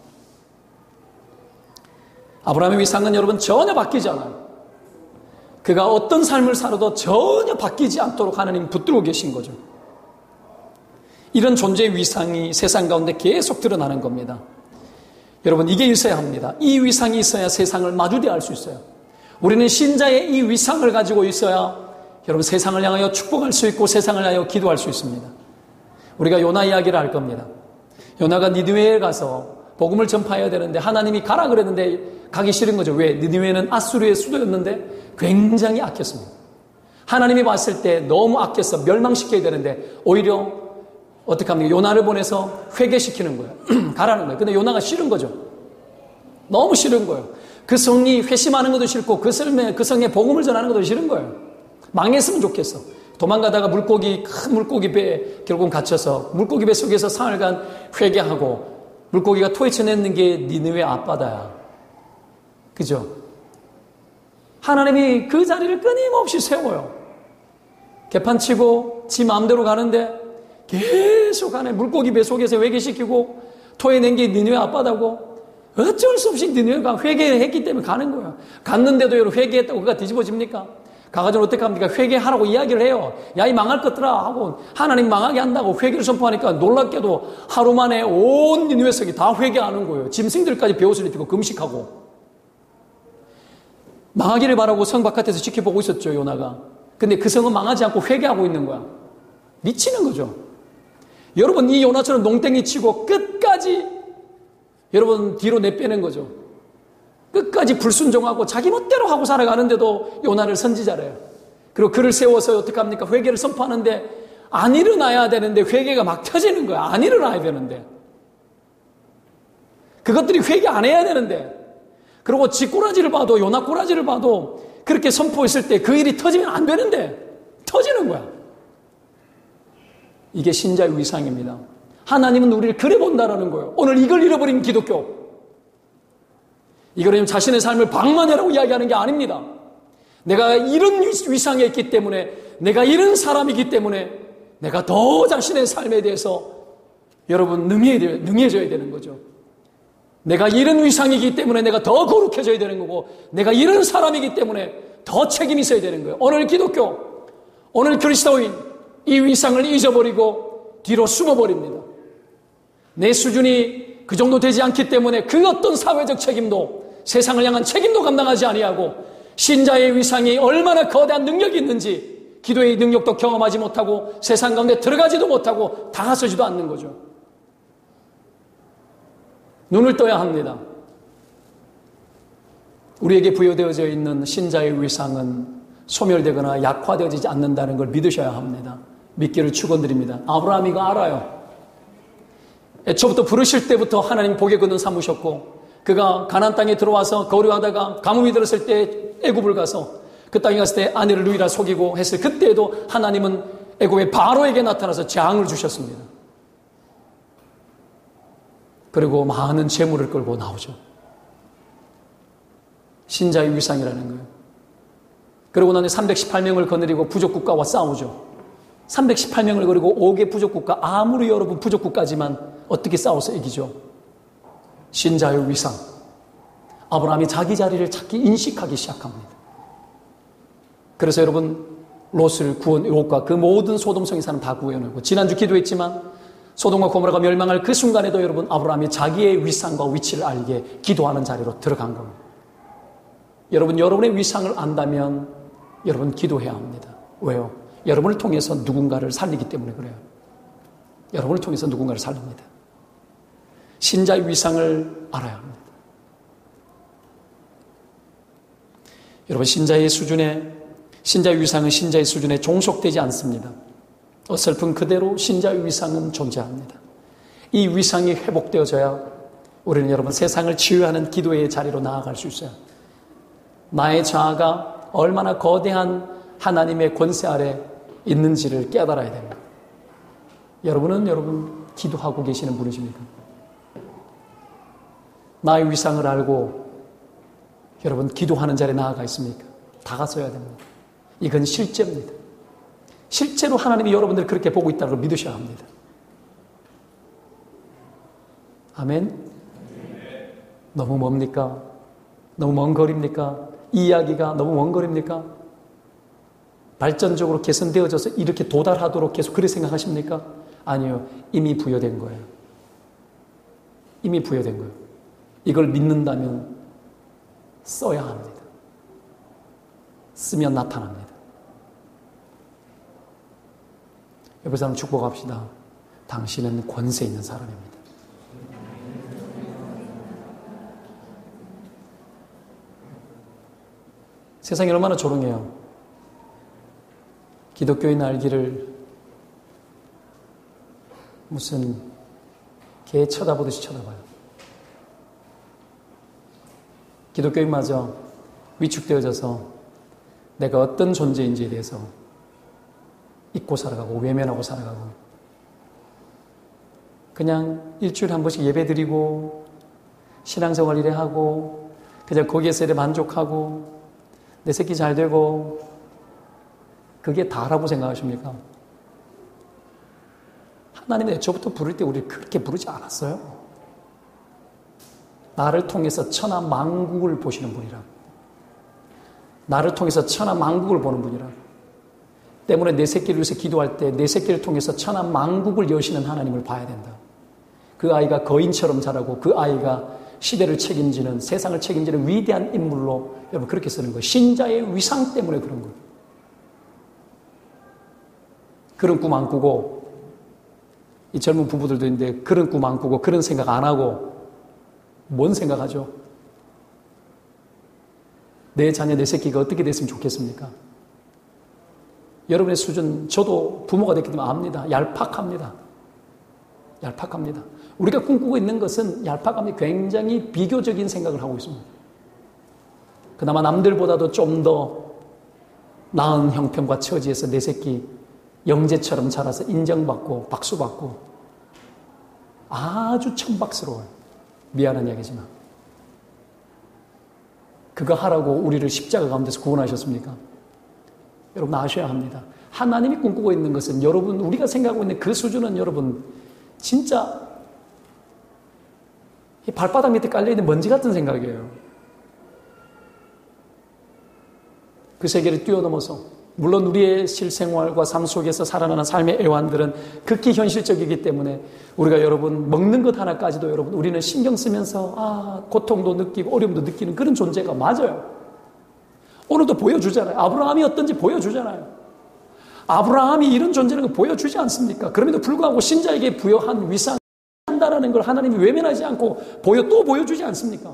아브라함의 위상은 여러분 전혀 바뀌지 않아요. 그가 어떤 삶을 살아도 전혀 바뀌지 않도록 하나님 붙들고 계신 거죠. 이런 존재의 위상이 세상 가운데 계속 드러나는 겁니다. 여러분 이게 있어야 합니다. 이 위상이 있어야 세상을 마주대할 수 있어요. 우리는 신자의 이 위상을 가지고 있어야 여러분 세상을 향하여 축복할 수 있고 세상을 향하여 기도할 수 있습니다. 우리가 요나 이야기를 할 겁니다. 요나가 니느웨에 가서 복음을 전파해야 되는데 하나님이 가라 그랬는데 가기 싫은 거죠. 왜? 니느웨는 아수르의 수도였는데 굉장히 아꼈습니다. 하나님이 봤을 때 너무 아껴서 멸망시켜야 되는데 오히려 어떻게 합니까? 요나를 보내서 회개시키는 거예요. 가라는 거예요. 근데 요나가 싫은 거죠. 너무 싫은 거예요. 그 성이 회심하는 것도 싫고 그 성에 복음을 전하는 것도 싫은 거예요. 망했으면 좋겠어. 도망가다가 큰 물고기 배에 결국은 갇혀서 물고기 배 속에서 사흘간 회개하고 물고기가 토해쳐냈는 게 니느웨 앞바다야. 그죠? 하나님이 그 자리를 끊임없이 세워요. 개판치고 지 마음대로 가는데 계속 안에 물고기 배 속에서 회개시키고 토해낸 게 니느웨 앞바다고 어쩔 수 없이 니느웨가 회개했기 때문에 가는 거예요. 갔는데도 여러분 회개했다고 그가 뒤집어집니까? 가가지고 어떻게 합니까? 회개하라고 이야기를 해요. 야, 이 망할 것들아 하고 하나님 망하게 한다고 회개를 선포하니까 놀랍게도 하루 만에 온 니느웨 성이 다 회개하는 거예요. 짐승들까지 베옷을 입히고 금식하고 망하기를 바라고 성 바깥에서 지켜보고 있었죠, 요나가. 근데 그 성은 망하지 않고 회개하고 있는 거야. 미치는 거죠. 여러분 이 요나처럼 농땡이 치고 끝까지 여러분 뒤로 내빼는 거죠. 끝까지 불순종하고 자기 멋대로 하고 살아가는데도 요나를 선지자래요. 그리고 그를 세워서 어떻게 합니까? 회개를 선포하는데 안 일어나야 되는데 회개가 막 터지는 거야. 안 일어나야 되는데. 그것들이 회개 안 해야 되는데. 그리고 지 꼬라지를 봐도 요나 꼬라지를 봐도 그렇게 선포했을 때 그 일이 터지면 안 되는데 터지는 거야. 이게 신자의 위상입니다. 하나님은 우리를 그래 본다라는 거예요. 오늘 이걸 잃어버린 기독교. 이거는 자신의 삶을 방만해라고 이야기하는 게 아닙니다. 내가 이런 위상에 있기 때문에 내가 이런 사람이기 때문에 내가 더 자신의 삶에 대해서 여러분 능해져야 되는 거죠. 내가 이런 위상이기 때문에 내가 더 거룩해져야 되는 거고 내가 이런 사람이기 때문에 더 책임이 있어야 되는 거예요. 오늘 기독교, 오늘 그리스도인 이 위상을 잊어버리고 뒤로 숨어버립니다. 내 수준이 그 정도 되지 않기 때문에 그 어떤 사회적 책임도 세상을 향한 책임도 감당하지 아니하고 신자의 위상이 얼마나 거대한 능력이 있는지 기도의 능력도 경험하지 못하고 세상 가운데 들어가지도 못하고 다가서지도 않는 거죠. 눈을 떠야 합니다. 우리에게 부여되어져 있는 신자의 위상은 소멸되거나 약화되어지지 않는다는 걸 믿으셔야 합니다. 믿기를 축원드립니다. 아브라함이 이거 알아요. 애초부터 부르실 때부터 하나님 복의 근원 삼으셨고 그가 가나안 땅에 들어와서 거류하다가 가뭄이 들었을 때 애굽을 가서 그 땅에 갔을 때 아내를 누이라 속이고 했을 그때에도 하나님은 애굽의 바로에게 나타나서 재앙을 주셨습니다. 그리고 많은 재물을 끌고 나오죠. 신자의 위상이라는 거예요. 그러고 나니 318명을 거느리고 부족국가와 싸우죠. 318명을 거느리고 5개 부족국가, 아무리 여러분 부족국가지만 어떻게 싸워서 이기죠? 신자의 위상. 아브라함이 자기 자리를 찾기 인식하기 시작합니다. 그래서 여러분 롯과 그 모든 소돔성에 사는 다 구해내고, 지난주 기도했지만 소돔과 고모라가 멸망할 그 순간에도 여러분 아브라함이 자기의 위상과 위치를 알게 기도하는 자리로 들어간 겁니다. 여러분, 여러분의 위상을 안다면 여러분 기도해야 합니다. 왜요? 여러분을 통해서 누군가를 살리기 때문에 그래요. 여러분을 통해서 누군가를 살립니다. 신자의 위상을 알아야 합니다. 여러분, 신자의 위상은 신자의 수준에 종속되지 않습니다. 어설픈 그대로 신자의 위상은 존재합니다. 이 위상이 회복되어져야 우리는 여러분 세상을 치유하는 기도의 자리로 나아갈 수 있어요. 나의 자아가 얼마나 거대한 하나님의 권세 아래 있는지를 깨달아야 됩니다. 여러분은 여러분 기도하고 계시는 분이십니까? 나의 위상을 알고 여러분 기도하는 자리에 나아가 있습니까? 다가서야 됩니다. 이건 실제입니다. 실제로 하나님이 여러분들을 그렇게 보고 있다는 걸 믿으셔야 합니다. 아멘? 너무 멉니까? 너무 먼 거리입니까? 이 이야기가 너무 먼 거리입니까? 발전적으로 개선되어져서 이렇게 도달하도록 계속 그렇게 생각하십니까? 아니요. 이미 부여된 거예요. 이미 부여된 거예요. 이걸 믿는다면 써야 합니다. 쓰면 나타납니다. 옆에 사람 축복합시다. 당신은 권세 있는 사람입니다. 세상이 얼마나 조롱해요. 기독교인 알기를 무슨 개 쳐다보듯이 쳐다봐요. 기독교인마저 위축되어져서 내가 어떤 존재인지에 대해서 잊고 살아가고 외면하고 살아가고, 그냥 일주일에 한 번씩 예배 드리고 신앙생활 이래 하고 그냥 거기에서 이래 만족하고 내 새끼 잘 되고, 그게 다라고 생각하십니까? 하나님은 애초부터 부를 때 우리를 그렇게 부르지 않았어요. 나를 통해서 천하 만국을 보시는 분이라고. 나를 통해서 천하 만국을 보는 분이라고. 때문에 내 새끼를 위해서 기도할 때 내 새끼를 통해서 천하 만국을 여시는 하나님을 봐야 된다. 그 아이가 거인처럼 자라고 그 아이가 시대를 책임지는, 세상을 책임지는 위대한 인물로 여러분 그렇게 쓰는 거예요. 신자의 위상 때문에 그런 거예요. 그런 꿈 안 꾸고, 이 젊은 부부들도 있는데 그런 꿈 안 꾸고 그런 생각 안 하고 뭔 생각하죠? 내 자녀, 내 새끼가 어떻게 됐으면 좋겠습니까? 여러분의 수준, 저도 부모가 됐기 때문에 압니다. 얄팍합니다. 얄팍합니다. 우리가 꿈꾸고 있는 것은 얄팍함이 굉장히 비교적인 생각을 하고 있습니다. 그나마 남들보다도 좀 더 나은 형편과 처지에서 내 새끼 영재처럼 자라서 인정받고 박수받고 아주 천박스러워요. 미안한 이야기지만. 그거 하라고 우리를 십자가 가운데서 구원하셨습니까? 여러분 아셔야 합니다. 하나님이 꿈꾸고 있는 것은 여러분, 우리가 생각하고 있는 그 수준은 여러분 진짜 이 발바닥 밑에 깔려있는 먼지 같은 생각이에요. 그 세계를 뛰어넘어서, 물론 우리의 실생활과 삶 속에서 살아나는 삶의 애환들은 극히 현실적이기 때문에 우리가 여러분 먹는 것 하나까지도 여러분 우리는 신경 쓰면서 고통도 느끼고 어려움도 느끼는 그런 존재가 맞아요. 오늘도 보여주잖아요. 아브라함이 어떤지 보여주잖아요. 아브라함이 이런 존재라는 걸 보여주지 않습니까? 그럼에도 불구하고 신자에게 부여한 위상 한다라는 걸 하나님이 외면하지 않고 또 보여주지 않습니까?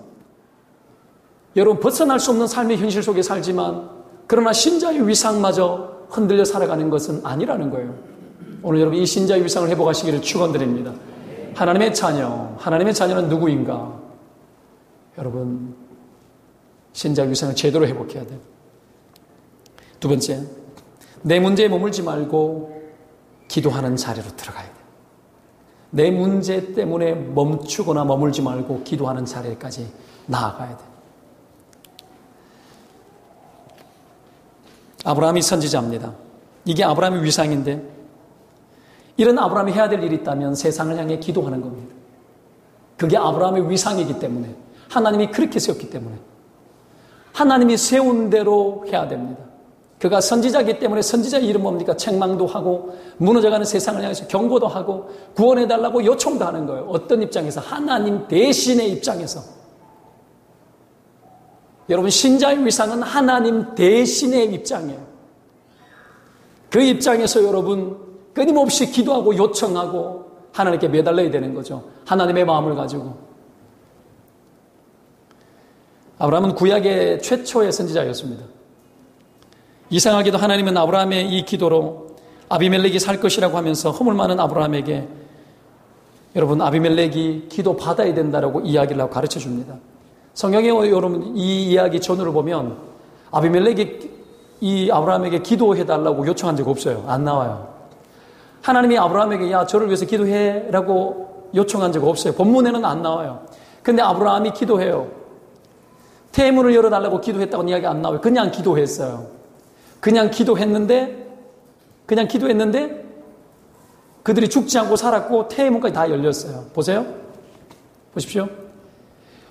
여러분 벗어날 수 없는 삶의 현실 속에 살지만 그러나 신자의 위상마저 흔들려 살아가는 것은 아니라는 거예요. 오늘 여러분 이 신자의 위상을 회복하시기를 축원드립니다. 하나님의 자녀는 누구인가? 여러분, 신자의 위상을 제대로 회복해야 돼요. 두 번째, 내 문제에 머물지 말고 기도하는 자리로 들어가야 돼요. 내 문제 때문에 멈추거나 머물지 말고 기도하는 자리까지 나아가야 돼요. 아브라함이 선지자입니다. 이게 아브라함의 위상인데, 이런 아브라함이 해야 될 일이 있다면 세상을 향해 기도하는 겁니다. 그게 아브라함의 위상이기 때문에, 하나님이 그렇게 세웠기 때문에, 하나님이 세운 대로 해야 됩니다. 그가 선지자이기 때문에 선지자의 이름 뭡니까? 책망도 하고 무너져가는 세상을 향해서 경고도 하고 구원해달라고 요청도 하는 거예요. 어떤 입장에서? 하나님 대신의 입장에서. 여러분, 신자의 위상은 하나님 대신의 입장이에요. 그 입장에서 여러분 끊임없이 기도하고 요청하고 하나님께 매달려야 되는 거죠. 하나님의 마음을 가지고. 아브라함은 구약의 최초의 선지자였습니다. 이상하게도 하나님은 아브라함의 이 기도로 아비멜렉이 살 것이라고 하면서 허물 많은 아브라함에게 여러분 아비멜렉이 기도 받아야 된다라고 이야기를 하고 가르쳐 줍니다. 성경에 여러분 이 이야기 전후를 보면 아비멜렉이 이 아브라함에게 기도해달라고 요청한 적 없어요. 안 나와요. 하나님이 아브라함에게 야 저를 위해서 기도해라고 요청한 적 없어요. 본문에는 안 나와요. 근데 아브라함이 기도해요. 태문을 열어달라고 기도했다고 이야기 안 나와요. 그냥 기도했어요. 그냥 기도했는데 그들이 죽지 않고 살았고 태문까지 다 열렸어요. 보세요. 보십시오.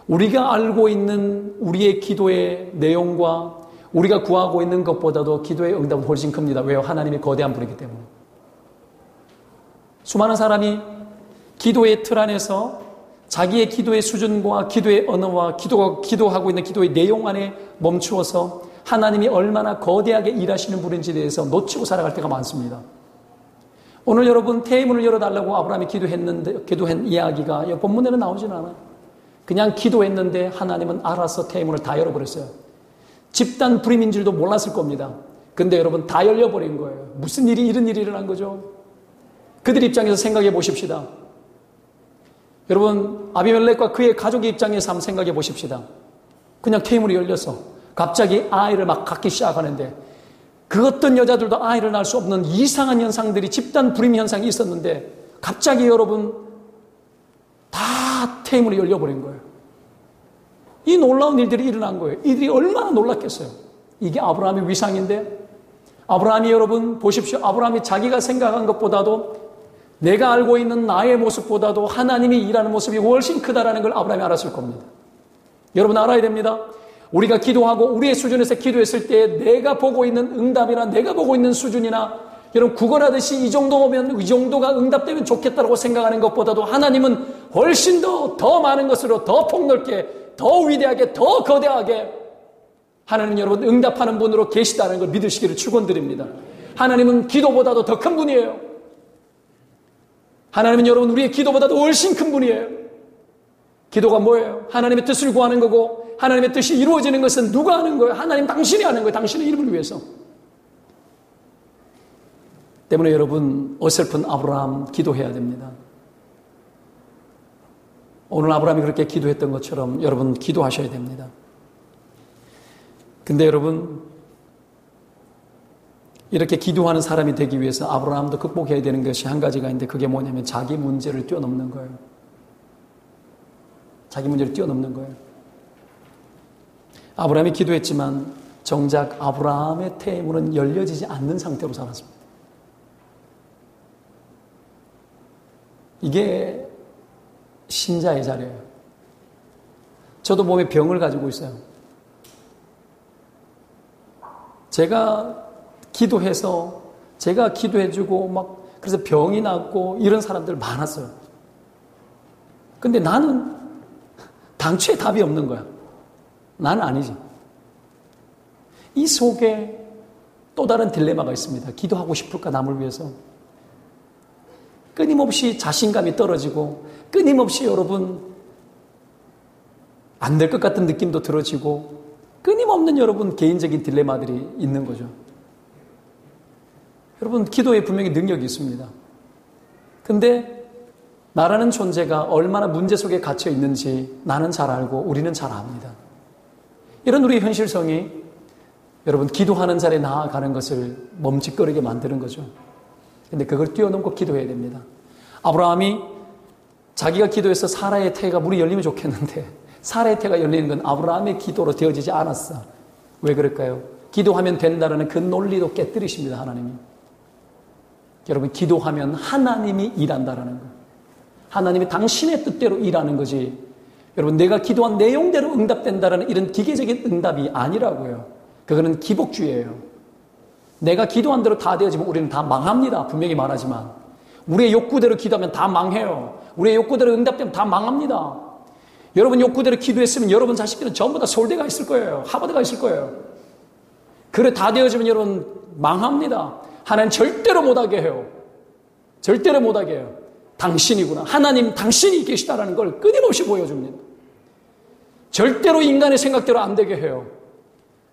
우리가 알고 있는 우리의 기도의 내용과 우리가 구하고 있는 것보다도 기도의 응답은 훨씬 큽니다. 왜요? 하나님이 거대한 분이기 때문에. 수많은 사람이 기도의 틀 안에서 자기의 기도의 수준과 기도의 언어와 기도하고 있는 기도의 내용 안에 멈추어서 하나님이 얼마나 거대하게 일하시는 분인지에 대해서 놓치고 살아갈 때가 많습니다. 오늘 여러분 태문을 열어달라고 아브라함이 기도한 이야기가 본문에는 나오지는 않아요. 그냥 기도했는데 하나님은 알아서 태문을 다 열어버렸어요. 집단 불임인 줄도 몰랐을 겁니다. 근데 여러분 다 열려버린 거예요. 무슨 일이 이런 일이 일어난 거죠? 그들 입장에서 생각해 보십시다. 여러분 아비멜렉과 그의 가족의 입장에서 한번 생각해 보십시다. 그냥 태문이 열려서 갑자기 아이를 막 갖기 시작하는데 그 어떤 여자들도 아이를 낳을 수 없는 이상한 현상들이 집단 불임 현상이 있었는데 갑자기 여러분 다 태문이 열려버린 거예요. 이 놀라운 일들이 일어난 거예요. 이들이 얼마나 놀랐겠어요. 이게 아브라함의 위상인데 아브라함이 여러분 보십시오. 아브라함이 자기가 생각한 것보다도 내가 알고 있는 나의 모습보다도 하나님이 일하는 모습이 훨씬 크다라는 걸 아브라함이 알았을 겁니다. 여러분 알아야 됩니다. 우리가 기도하고 우리의 수준에서 기도했을 때 내가 보고 있는 응답이나 내가 보고 있는 수준이나 여러분 구걸하듯이 이 정도면 이 정도가 응답되면 좋겠다고 생각하는 것보다도 하나님은 훨씬 더 많은 것으로 더 폭넓게 더 위대하게 더 거대하게 하나님 여러분 응답하는 분으로 계시다는 걸 믿으시기를 축원드립니다. 하나님은 기도보다도 더 큰 분이에요. 하나님은 여러분 우리의 기도보다도 훨씬 큰 분이에요. 기도가 뭐예요? 하나님의 뜻을 구하는 거고 하나님의 뜻이 이루어지는 것은 누가 하는 거예요? 하나님 당신이 하는 거예요. 당신의 이름을 위해서. 때문에 여러분 어설픈 아브라함 기도해야 됩니다. 오늘 아브라함이 그렇게 기도했던 것처럼 여러분 기도하셔야 됩니다. 근데 여러분 이렇게 기도하는 사람이 되기 위해서 아브라함도 극복해야 되는 것이 한 가지가 있는데 그게 뭐냐면 자기 문제를 뛰어넘는 거예요. 자기 문제를 뛰어넘는 거예요. 아브라함이 기도했지만 정작 아브라함의 태문은 열려지지 않는 상태로 살았습니다. 이게 신자의 자리예요. 저도 몸에 병을 가지고 있어요. 제가 기도해서 제가 기도해주고 막 그래서 병이 낫고 이런 사람들 많았어요. 근데 나는 당초에 답이 없는 거야. 나는 아니지. 이 속에 또 다른 딜레마가 있습니다. 기도하고 싶을까 남을 위해서. 끊임없이 자신감이 떨어지고 끊임없이 여러분 안 될 것 같은 느낌도 들어지고 끊임없는 여러분 개인적인 딜레마들이 있는 거죠. 여러분 기도에 분명히 능력이 있습니다. 근데 나라는 존재가 얼마나 문제 속에 갇혀 있는지 나는 잘 알고 우리는 잘 압니다. 이런 우리의 현실성이 여러분 기도하는 자리에 나아가는 것을 멈칫거리게 만드는 거죠. 근데 그걸 뛰어넘고 기도해야 됩니다. 아브라함이 자기가 기도해서 사라의 태가 문이 열리면 좋겠는데 사라의 태가 열리는 건 아브라함의 기도로 되어지지 않았어. 왜 그럴까요? 기도하면 된다라는 그 논리도 깨뜨리십니다. 하나님이. 여러분 기도하면 하나님이 일한다라는 거예요. 하나님이 당신의 뜻대로 일하는 거지. 여러분 내가 기도한 내용대로 응답된다라는 이런 기계적인 응답이 아니라고요. 그거는 기복주의예요. 내가 기도한 대로 다 되어지면 우리는 다 망합니다. 분명히 말하지만 우리의 욕구대로 기도하면 다 망해요. 우리의 욕구대로 응답되면 다 망합니다. 여러분 욕구대로 기도했으면 여러분 자식들은 전부 다 서울대가 있을 거예요. 하버드가 있을 거예요. 그래 다 되어지면 여러분 망합니다. 하나님 절대로 못하게 해요. 절대로 못하게 해요. 당신이구나. 하나님 당신이 계시다라는 걸 끊임없이 보여줍니다. 절대로 인간의 생각대로 안 되게 해요.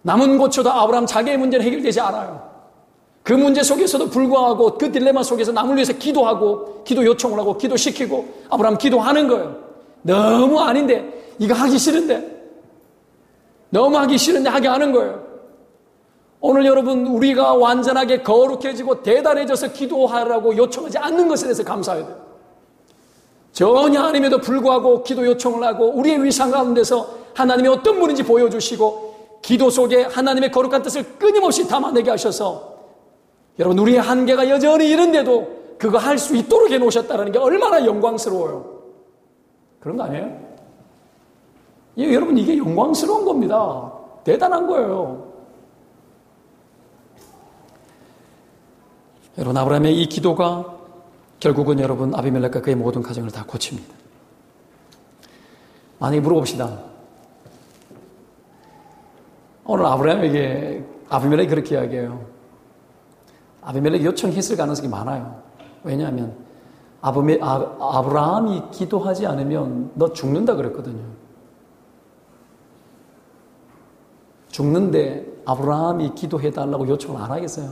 남은 고쳐도 아브라함 자기의 문제는 해결되지 않아요. 그 문제 속에서도 불구하고 그 딜레마 속에서 남을 위해서 기도하고 기도 요청을 하고 기도시키고 아브라함 기도하는 거예요. 너무 아닌데 이거 하기 싫은데 너무 하기 싫은데 하게 하는 거예요. 오늘 여러분 우리가 완전하게 거룩해지고 대단해져서 기도하라고 요청하지 않는 것에 대해서 감사해야 돼요. 전혀 아님에도 불구하고 기도 요청을 하고 우리의 위상 가운데서 하나님이 어떤 분인지 보여주시고 기도 속에 하나님의 거룩한 뜻을 끊임없이 담아내게 하셔서 여러분 우리의 한계가 여전히 이런데도 그거 할 수 있도록 해놓으셨다는 게 얼마나 영광스러워요. 그런 거 아니에요? 여러분 이게 영광스러운 겁니다. 대단한 거예요. 여러분 아브라함의 이 기도가 결국은 여러분 아비멜렉과 그의 모든 가정을 다 고칩니다. 만약에 물어봅시다. 오늘 아브라함에게 아비멜렉이 그렇게 이야기해요. 아비멜렉이 요청했을 가능성이 많아요. 왜냐하면 아브라함이 기도하지 않으면 너 죽는다 그랬거든요. 죽는데 아브라함이 기도해달라고 요청을 안 하겠어요?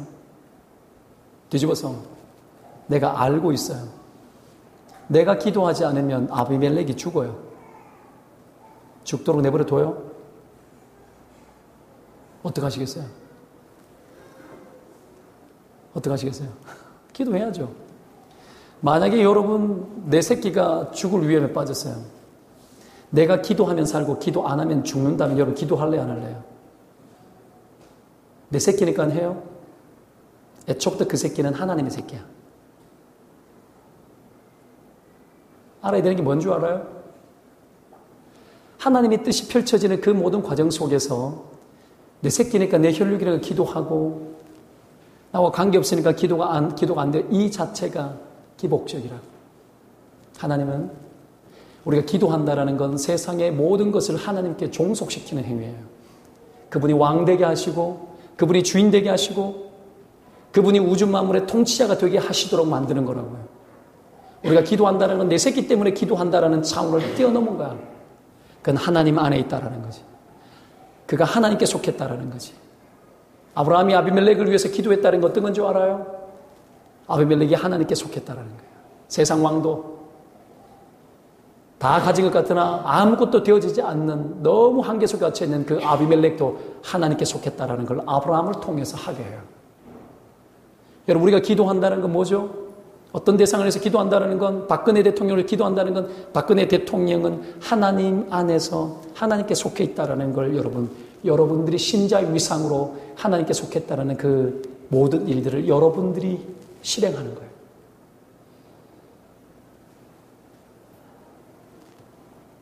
뒤집어서 내가 알고 있어요. 내가 기도하지 않으면 아비멜렉이 죽어요. 죽도록 내버려 둬요? 어떡하시겠어요? 어떡하시겠어요? 기도해야죠. 만약에 여러분 내 새끼가 죽을 위험에 빠졌어요. 내가 기도하면 살고 기도 안 하면 죽는다면 여러분 기도할래요 안 할래요? 내 새끼니까 해요? 애초부터 그 새끼는 하나님의 새끼야. 알아야 되는 게 뭔 줄 알아요? 하나님의 뜻이 펼쳐지는 그 모든 과정 속에서 내 새끼니까 내 혈육이라고 기도하고 나와 관계없으니까 기도가 안 돼. 이 자체가 기복적이라고. 하나님은 우리가 기도한다라는 건 세상의 모든 것을 하나님께 종속시키는 행위예요. 그분이 왕되게 하시고 그분이 주인 되게 하시고 그분이 우주 만물의 통치자가 되게 하시도록 만드는 거라고요. 우리가 기도한다는 건 내 새끼 때문에 기도한다라는 차원을 뛰어넘은 거야. 그건 하나님 안에 있다라는 거지. 그가 하나님께 속했다라는 거지. 아브라함이 아비멜렉을 위해서 기도했다는 건 어떤 건 줄 알아요? 아비멜렉이 하나님께 속했다라는 거예요. 세상 왕도 다 가진 것 같으나 아무것도 되어지지 않는 너무 한계 속에 갇혀 있는 그 아비멜렉도 하나님께 속했다라는 걸 아브라함을 통해서 하게 해요. 여러분 우리가 기도한다는 건 뭐죠? 어떤 대상을 해서 기도한다는 건 박근혜 대통령을 기도한다는 건 박근혜 대통령은 하나님 안에서 하나님께 속해 있다는 걸 여러분들이 신자의 위상으로 하나님께 속했다는 그 모든 일들을 여러분들이 실행하는 거예요.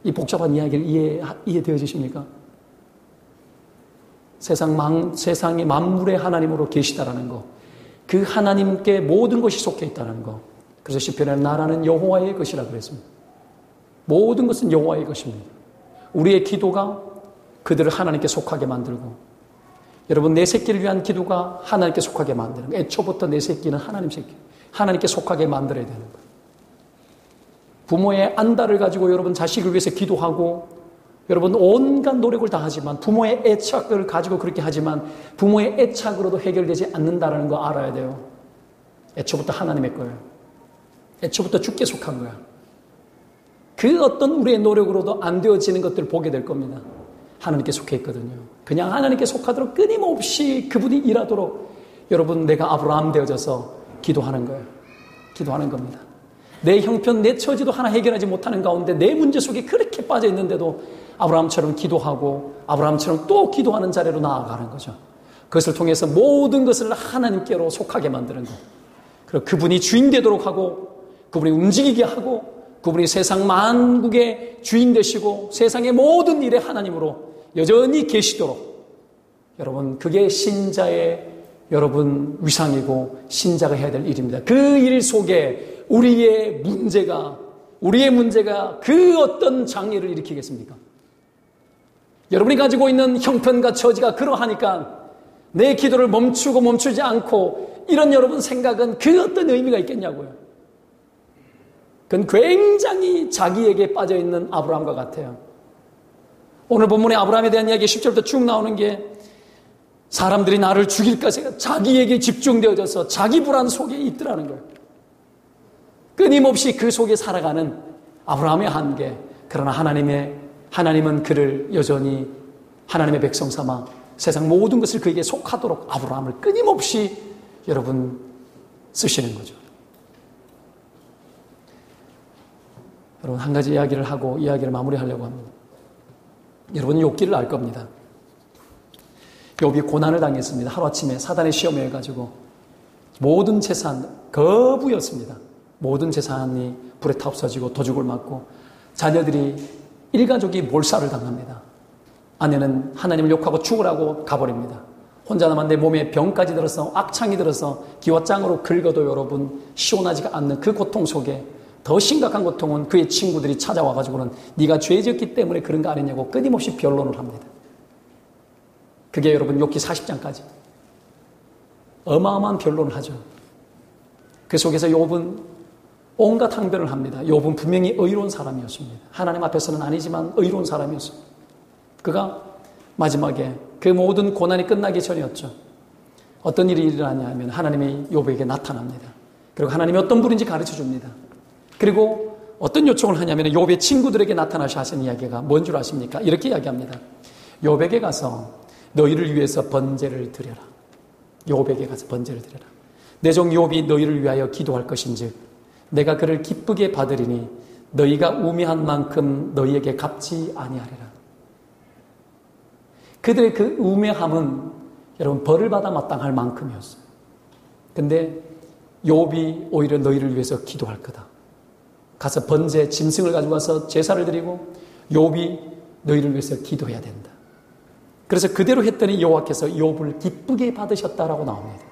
이 복잡한 이야기를 이해되어지십니까? 세상의 만물의 하나님으로 계시다라는 거. 그 하나님께 모든 것이 속해 있다는 거. 그래서 시편에는 나라는 여호와의 것이라 그랬습니다. 모든 것은 여호와의 것입니다. 우리의 기도가 그들을 하나님께 속하게 만들고 여러분 내 새끼를 위한 기도가 하나님께 속하게 만드는 거예요. 애초부터 내 새끼는 하나님 새끼. 하나님께 속하게 만들어야 되는 거예요. 부모의 안달을 가지고 여러분 자식을 위해서 기도하고 여러분 온갖 노력을 다 하지만 부모의 애착을 가지고 그렇게 하지만 부모의 애착으로도 해결되지 않는다는 거 알아야 돼요. 애초부터 하나님의 거예요. 애초부터 주께 속한 거야. 그 어떤 우리의 노력으로도 안 되어지는 것들을 보게 될 겁니다. 하나님께 속해 있거든요. 그냥 하나님께 속하도록 끊임없이 그분이 일하도록 여러분 내가 아브라함 되어져서 기도하는 거예요. 기도하는 겁니다. 내 형편, 내 처지도 하나 해결하지 못하는 가운데 내 문제 속에 그렇게 빠져 있는데도 아브라함처럼 기도하고 아브라함처럼 또 기도하는 자리로 나아가는 거죠. 그것을 통해서 모든 것을 하나님께로 속하게 만드는 것. 그리고 그분이 주인 되도록 하고 그분이 움직이게 하고 그분이 세상 만국의 주인 되시고 세상의 모든 일에 하나님으로 여전히 계시도록 여러분 그게 신자의 여러분 위상이고 신자가 해야 될 일입니다. 그 일 속에 우리의 문제가 그 어떤 장애를 일으키겠습니까? 여러분이 가지고 있는 형편과 처지가 그러하니까 내 기도를 멈추지 않고 이런 여러분 생각은 그 어떤 의미가 있겠냐고요. 그건 굉장히 자기에게 빠져있는 아브라함과 같아요. 오늘 본문에 아브라함에 대한 이야기 10절부터 쭉 나오는 게 사람들이 나를 죽일까 생각 자기에게 집중되어져서 자기 불안 속에 있더라는 거예요. 끊임없이 그 속에 살아가는 아브라함의 한계. 그러나 하나님은 그를 여전히 하나님의 백성 삼아 세상 모든 것을 그에게 속하도록 아브라함을 끊임없이 여러분 쓰시는 거죠. 여러분 한 가지 이야기를 하고 이야기를 마무리하려고 합니다. 여러분 욥기를 알 겁니다. 욥이 고난을 당했습니다. 하루아침에 사단의 시험에 해가지고 모든 재산 거부였습니다. 모든 재산이 불에 타 없어지고 도둑을 맞고 자녀들이 일가족이 몰살을 당합니다. 아내는 하나님을 욕하고 죽으라고 가버립니다. 혼자 남았는데 몸에 병까지 들어서 악창이 들어서 기와장으로 긁어도 여러분 시원하지가 않는 그 고통 속에 더 심각한 고통은 그의 친구들이 찾아와가지고는 네가 죄 지었기 때문에 그런 거 아니냐고 끊임없이 변론을 합니다. 그게 여러분 욥기 40장까지 어마어마한 변론을 하죠. 그 속에서 욥은 온갖 항변을 합니다. 욥은 분명히 의로운 사람이었습니다. 하나님 앞에서는 아니지만 의로운 사람이었습니다. 그가 마지막에 그 모든 고난이 끝나기 전이었죠. 어떤 일이 일어나냐 하면 하나님이 욥에게 나타납니다. 그리고 하나님이 어떤 분인지 가르쳐 줍니다. 그리고 어떤 요청을 하냐면 욥의 친구들에게 나타나셔 하신 이야기가 뭔 줄 아십니까? 이렇게 이야기합니다. 욥에게 가서 너희를 위해서 번제를 드려라. 욥에게 가서 번제를 드려라. 내 종 욥이 너희를 위하여 기도할 것인즉 내가 그를 기쁘게 받으리니 너희가 우매한 만큼 너희에게 갚지 아니하리라. 그들의 그 우매함은 여러분 벌을 받아 마땅할 만큼이었어요. 근데 욥이 오히려 너희를 위해서 기도할 거다. 가서 번제 짐승을 가지고 와서 제사를 드리고 욥이 너희를 위해서 기도해야 된다. 그래서 그대로 했더니 여호와께서 욥을 기쁘게 받으셨다라고 나옵니다.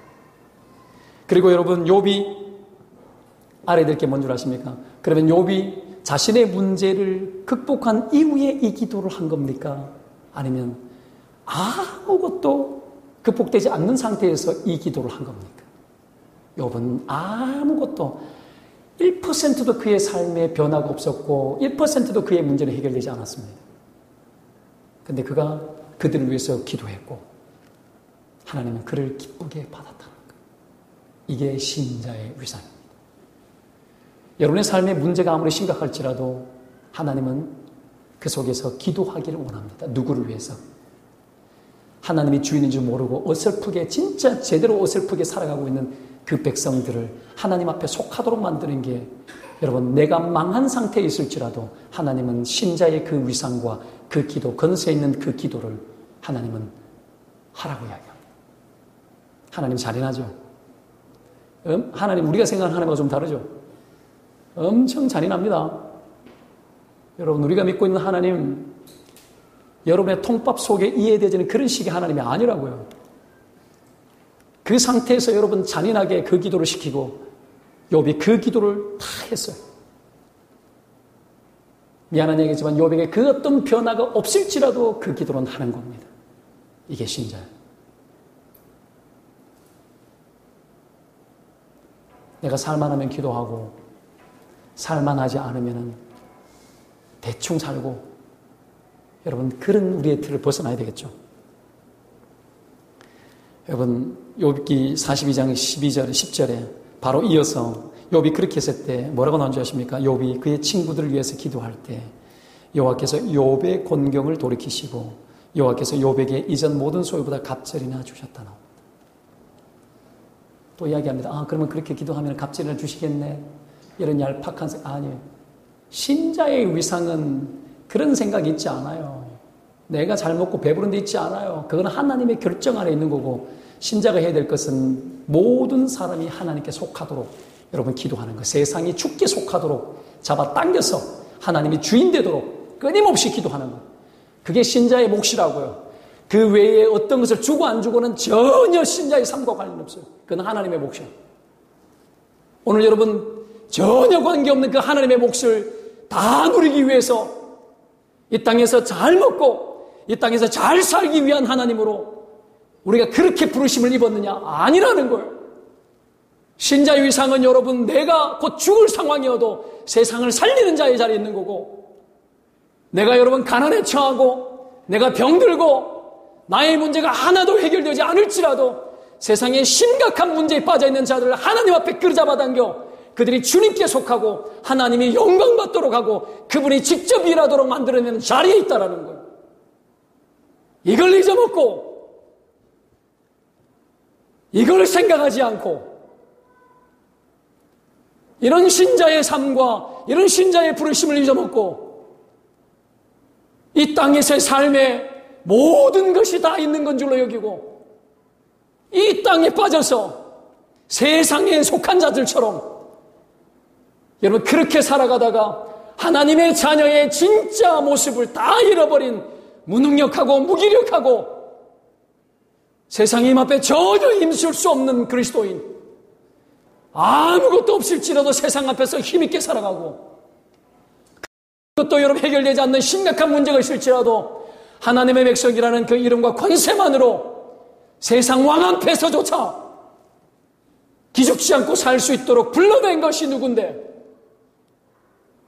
그리고 여러분 욥이 알아야 될 게 뭔 줄 아십니까? 그러면 욥이 자신의 문제를 극복한 이후에 이 기도를 한 겁니까? 아니면 아무것도 극복되지 않는 상태에서 이 기도를 한 겁니까? 욥은 아무것도 1%도 그의 삶에 변화가 없었고 1%도 그의 문제는 해결되지 않았습니다. 그런데 그가 그들을 위해서 기도했고 하나님은 그를 기쁘게 받았다는 것. 이게 신자의 위상입니다. 여러분의 삶의 문제가 아무리 심각할지라도 하나님은 그 속에서 기도하기를 원합니다. 누구를 위해서? 하나님이 주인인 줄 모르고 어설프게 진짜 제대로 어설프게 살아가고 있는 그 백성들을 하나님 앞에 속하도록 만드는 게 여러분 내가 망한 상태에 있을지라도 하나님은 신자의 그 위상과 그 기도, 건세 있는 그 기도를 하나님은 하라고 이야기합니다. 하나님 잔인하죠? 하나님 우리가 생각하는 하나님과 좀 다르죠? 엄청 잔인합니다. 여러분 우리가 믿고 있는 하나님 여러분의 통밥 속에 이해되지는 그런 식의 하나님이 아니라고요. 그 상태에서 여러분 잔인하게 그 기도를 시키고 욥이 그 기도를 다 했어요. 미안한 얘기지만 욥에게 그 어떤 변화가 없을지라도 그 기도는 하는 겁니다. 이게 신자예요. 내가 살만하면 기도하고 살만하지 않으면 대충 살고 여러분 그런 우리의 틀을 벗어나야 되겠죠. 여러분 욥기 42장 12절 10절에 바로 이어서 욥이 그렇게 했을 때 뭐라고 나온 줄 아십니까? 욥이 그의 친구들을 위해서 기도할 때 여호와께서 욥의 곤경을 돌이키시고 여호와께서 욥에게 이전 모든 소유보다 갑절이나 주셨다 나옵니다. 또 이야기합니다. 그러면 그렇게 기도하면 갑절이나 주시겠네? 이런 얄팍한 아니에요. 신자의 위상은 그런 생각이 있지 않아요. 내가 잘 먹고 배부른 데 있지 않아요. 그건 하나님의 결정 안에 있는 거고, 신자가 해야 될 것은 모든 사람이 하나님께 속하도록 여러분 기도하는 거. 세상이 주께 속하도록 잡아당겨서 하나님이 주인 되도록 끊임없이 기도하는 거. 그게 신자의 몫이라고요. 그 외에 어떤 것을 주고 안 주고는 전혀 신자의 삶과 관련 없어요. 그건 하나님의 몫이에요. 오늘 여러분 전혀 관계없는 그 하나님의 몫을 다 누리기 위해서 이 땅에서 잘 먹고 이 땅에서 잘 살기 위한 하나님으로 우리가 그렇게 부르심을 입었느냐? 아니라는 거예요. 신자의 위상은 여러분 내가 곧 죽을 상황이어도 세상을 살리는 자의 자리에 있는 거고, 내가 여러분 가난에 처하고 내가 병들고 나의 문제가 하나도 해결되지 않을지라도 세상에 심각한 문제에 빠져있는 자들을 하나님 앞에 끌어잡아당겨 그들이 주님께 속하고 하나님이 영광받도록 하고 그분이 직접 일하도록 만들어내는 자리에 있다라는 거예요. 이걸 잊어먹고 이걸 생각하지 않고 이런 신자의 삶과 이런 신자의 부르심을 잊어먹고 이 땅에서의 삶에 모든 것이 다 있는 건 줄로 여기고 이 땅에 빠져서 세상에 속한 자들처럼 여러분 그렇게 살아가다가 하나님의 자녀의 진짜 모습을 다 잃어버린 무능력하고 무기력하고 세상의 힘 앞에 전혀 힘쓸 수 없는 그리스도인, 아무것도 없을지라도 세상 앞에서 힘있게 살아가고 그것도 여러분 해결되지 않는 심각한 문제가 있을지라도 하나님의 백성이라는 그 이름과 권세만으로 세상 왕 앞에서조차 기죽지 않고 살 수 있도록 불러낸 것이 누군데,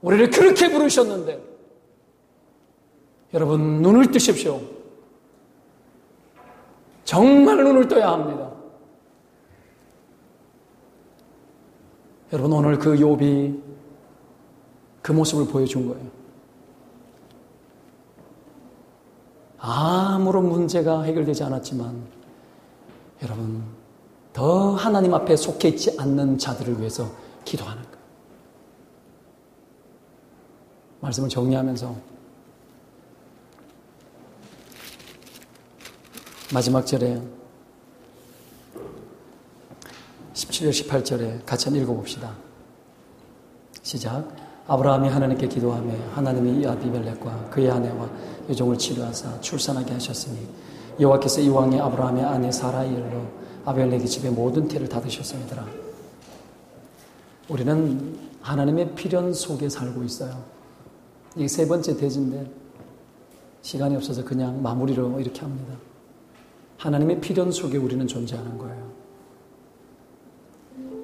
우리를 그렇게 부르셨는데 여러분 눈을 뜨십시오. 정말 눈을 떠야 합니다. 여러분 오늘 그 욥이 그 모습을 보여준 거예요. 아무런 문제가 해결되지 않았지만 여러분 더 하나님 앞에 속해 있지 않는 자들을 위해서 기도하는 거예요. 말씀을 정리하면서 마지막 절에 17절 18절에 같이 한번 읽어봅시다. 시작. 아브라함이 하나님께 기도하며 하나님이 이 아비멜렉과 그의 아내와 여종을 치료하사 출산하게 하셨으니 여호와께서 이왕에 아브라함의 아내 사라의 일로 아비멜렉의 집에 모든 태를 닫으셨습니다. 우리는 하나님의 필연 속에 살고 있어요. 이게 세 번째 대지인데 시간이 없어서 그냥 마무리로 이렇게 합니다. 하나님의 필연 속에 우리는 존재하는 거예요.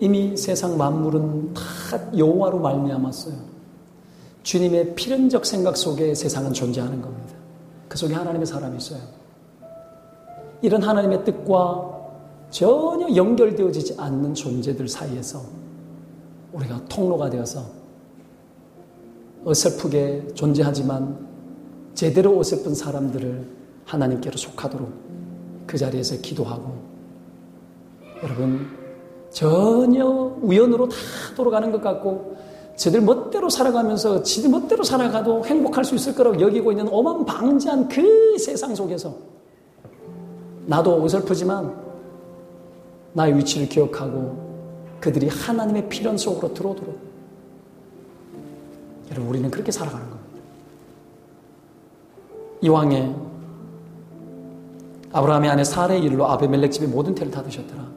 이미 세상 만물은 다 여호와로 말미암았어요. 주님의 필연적 생각 속에 세상은 존재하는 겁니다. 그 속에 하나님의 사람이 있어요. 이런 하나님의 뜻과 전혀 연결되어지지 않는 존재들 사이에서 우리가 통로가 되어서 어설프게 존재하지만 제대로 어설픈 사람들을 하나님께로 속하도록 그 자리에서 기도하고, 여러분 전혀 우연으로 다 돌아가는 것 같고 저들 멋대로 살아가면서 지들 멋대로 살아가도 행복할 수 있을 거라고 여기고 있는 오만방자한 그 세상 속에서 나도 어설프지만 나의 위치를 기억하고 그들이 하나님의 필연 속으로 들어오도록, 여러분 우리는 그렇게 살아가는 겁니다. 이왕에 아브라함의 아내 사라의 일로 아비멜렉 집의 모든 태를 닫으셨더라.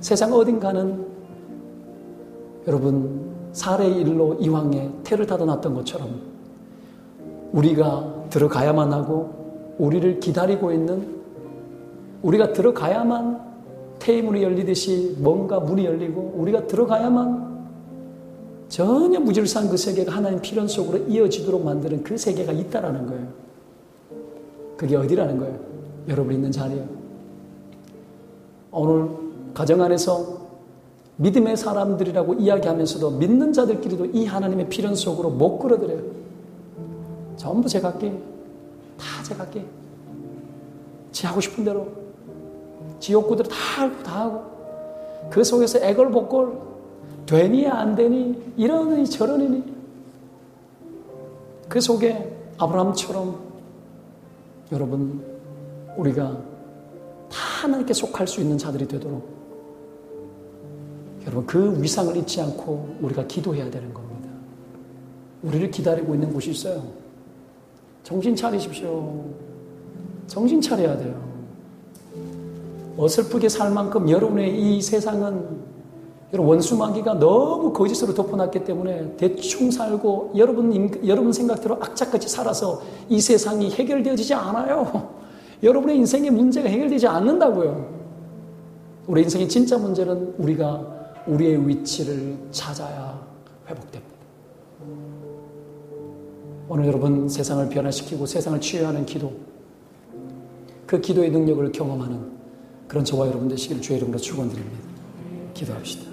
세상 어딘가는 여러분 사라의 일로 이왕에 태를 닫아놨던 것처럼 우리가 들어가야만 하고 우리를 기다리고 있는, 우리가 들어가야만 태의 문이 열리듯이 뭔가 문이 열리고 우리가 들어가야만 전혀 무질서한 그 세계가 하나님 필연 속으로 이어지도록 만드는 그 세계가 있다라는 거예요. 그게 어디라는 거예요? 여러분 있는 자리에 오늘 가정 안에서 믿음의 사람들이라고 이야기하면서도 믿는 자들끼리도 이 하나님의 필연 속으로 못 끌어들여요. 전부 제가 할게. 다 제가 할게. 지 하고 싶은 대로. 지 욕구대로 다 알고 다 하고. 그 속에서 애걸복걸 되니 안 되니 이러니 저러니 그 속에 아브라함처럼 여러분 우리가 다 하나님께 속할 수 있는 자들이 되도록 여러분 그 위상을 잊지 않고 우리가 기도해야 되는 겁니다. 우리를 기다리고 있는 곳이 있어요. 정신 차리십시오. 정신 차려야 돼요. 어설프게 살 만큼 여러분의 이 세상은 원수마귀가 너무 거짓으로 덮어놨기 때문에 대충 살고 여러분 생각대로 악착같이 살아서 이 세상이 해결되어지지 않아요. 여러분의 인생의 문제가 해결되지 않는다고요. 우리 인생의 진짜 문제는 우리가 우리의 위치를 찾아야 회복됩니다. 오늘 여러분 세상을 변화시키고 세상을 치유하는 기도, 그 기도의 능력을 경험하는 그런 저와 여러분 되시기를 주의 이름으로 축원드립니다. 기도합시다.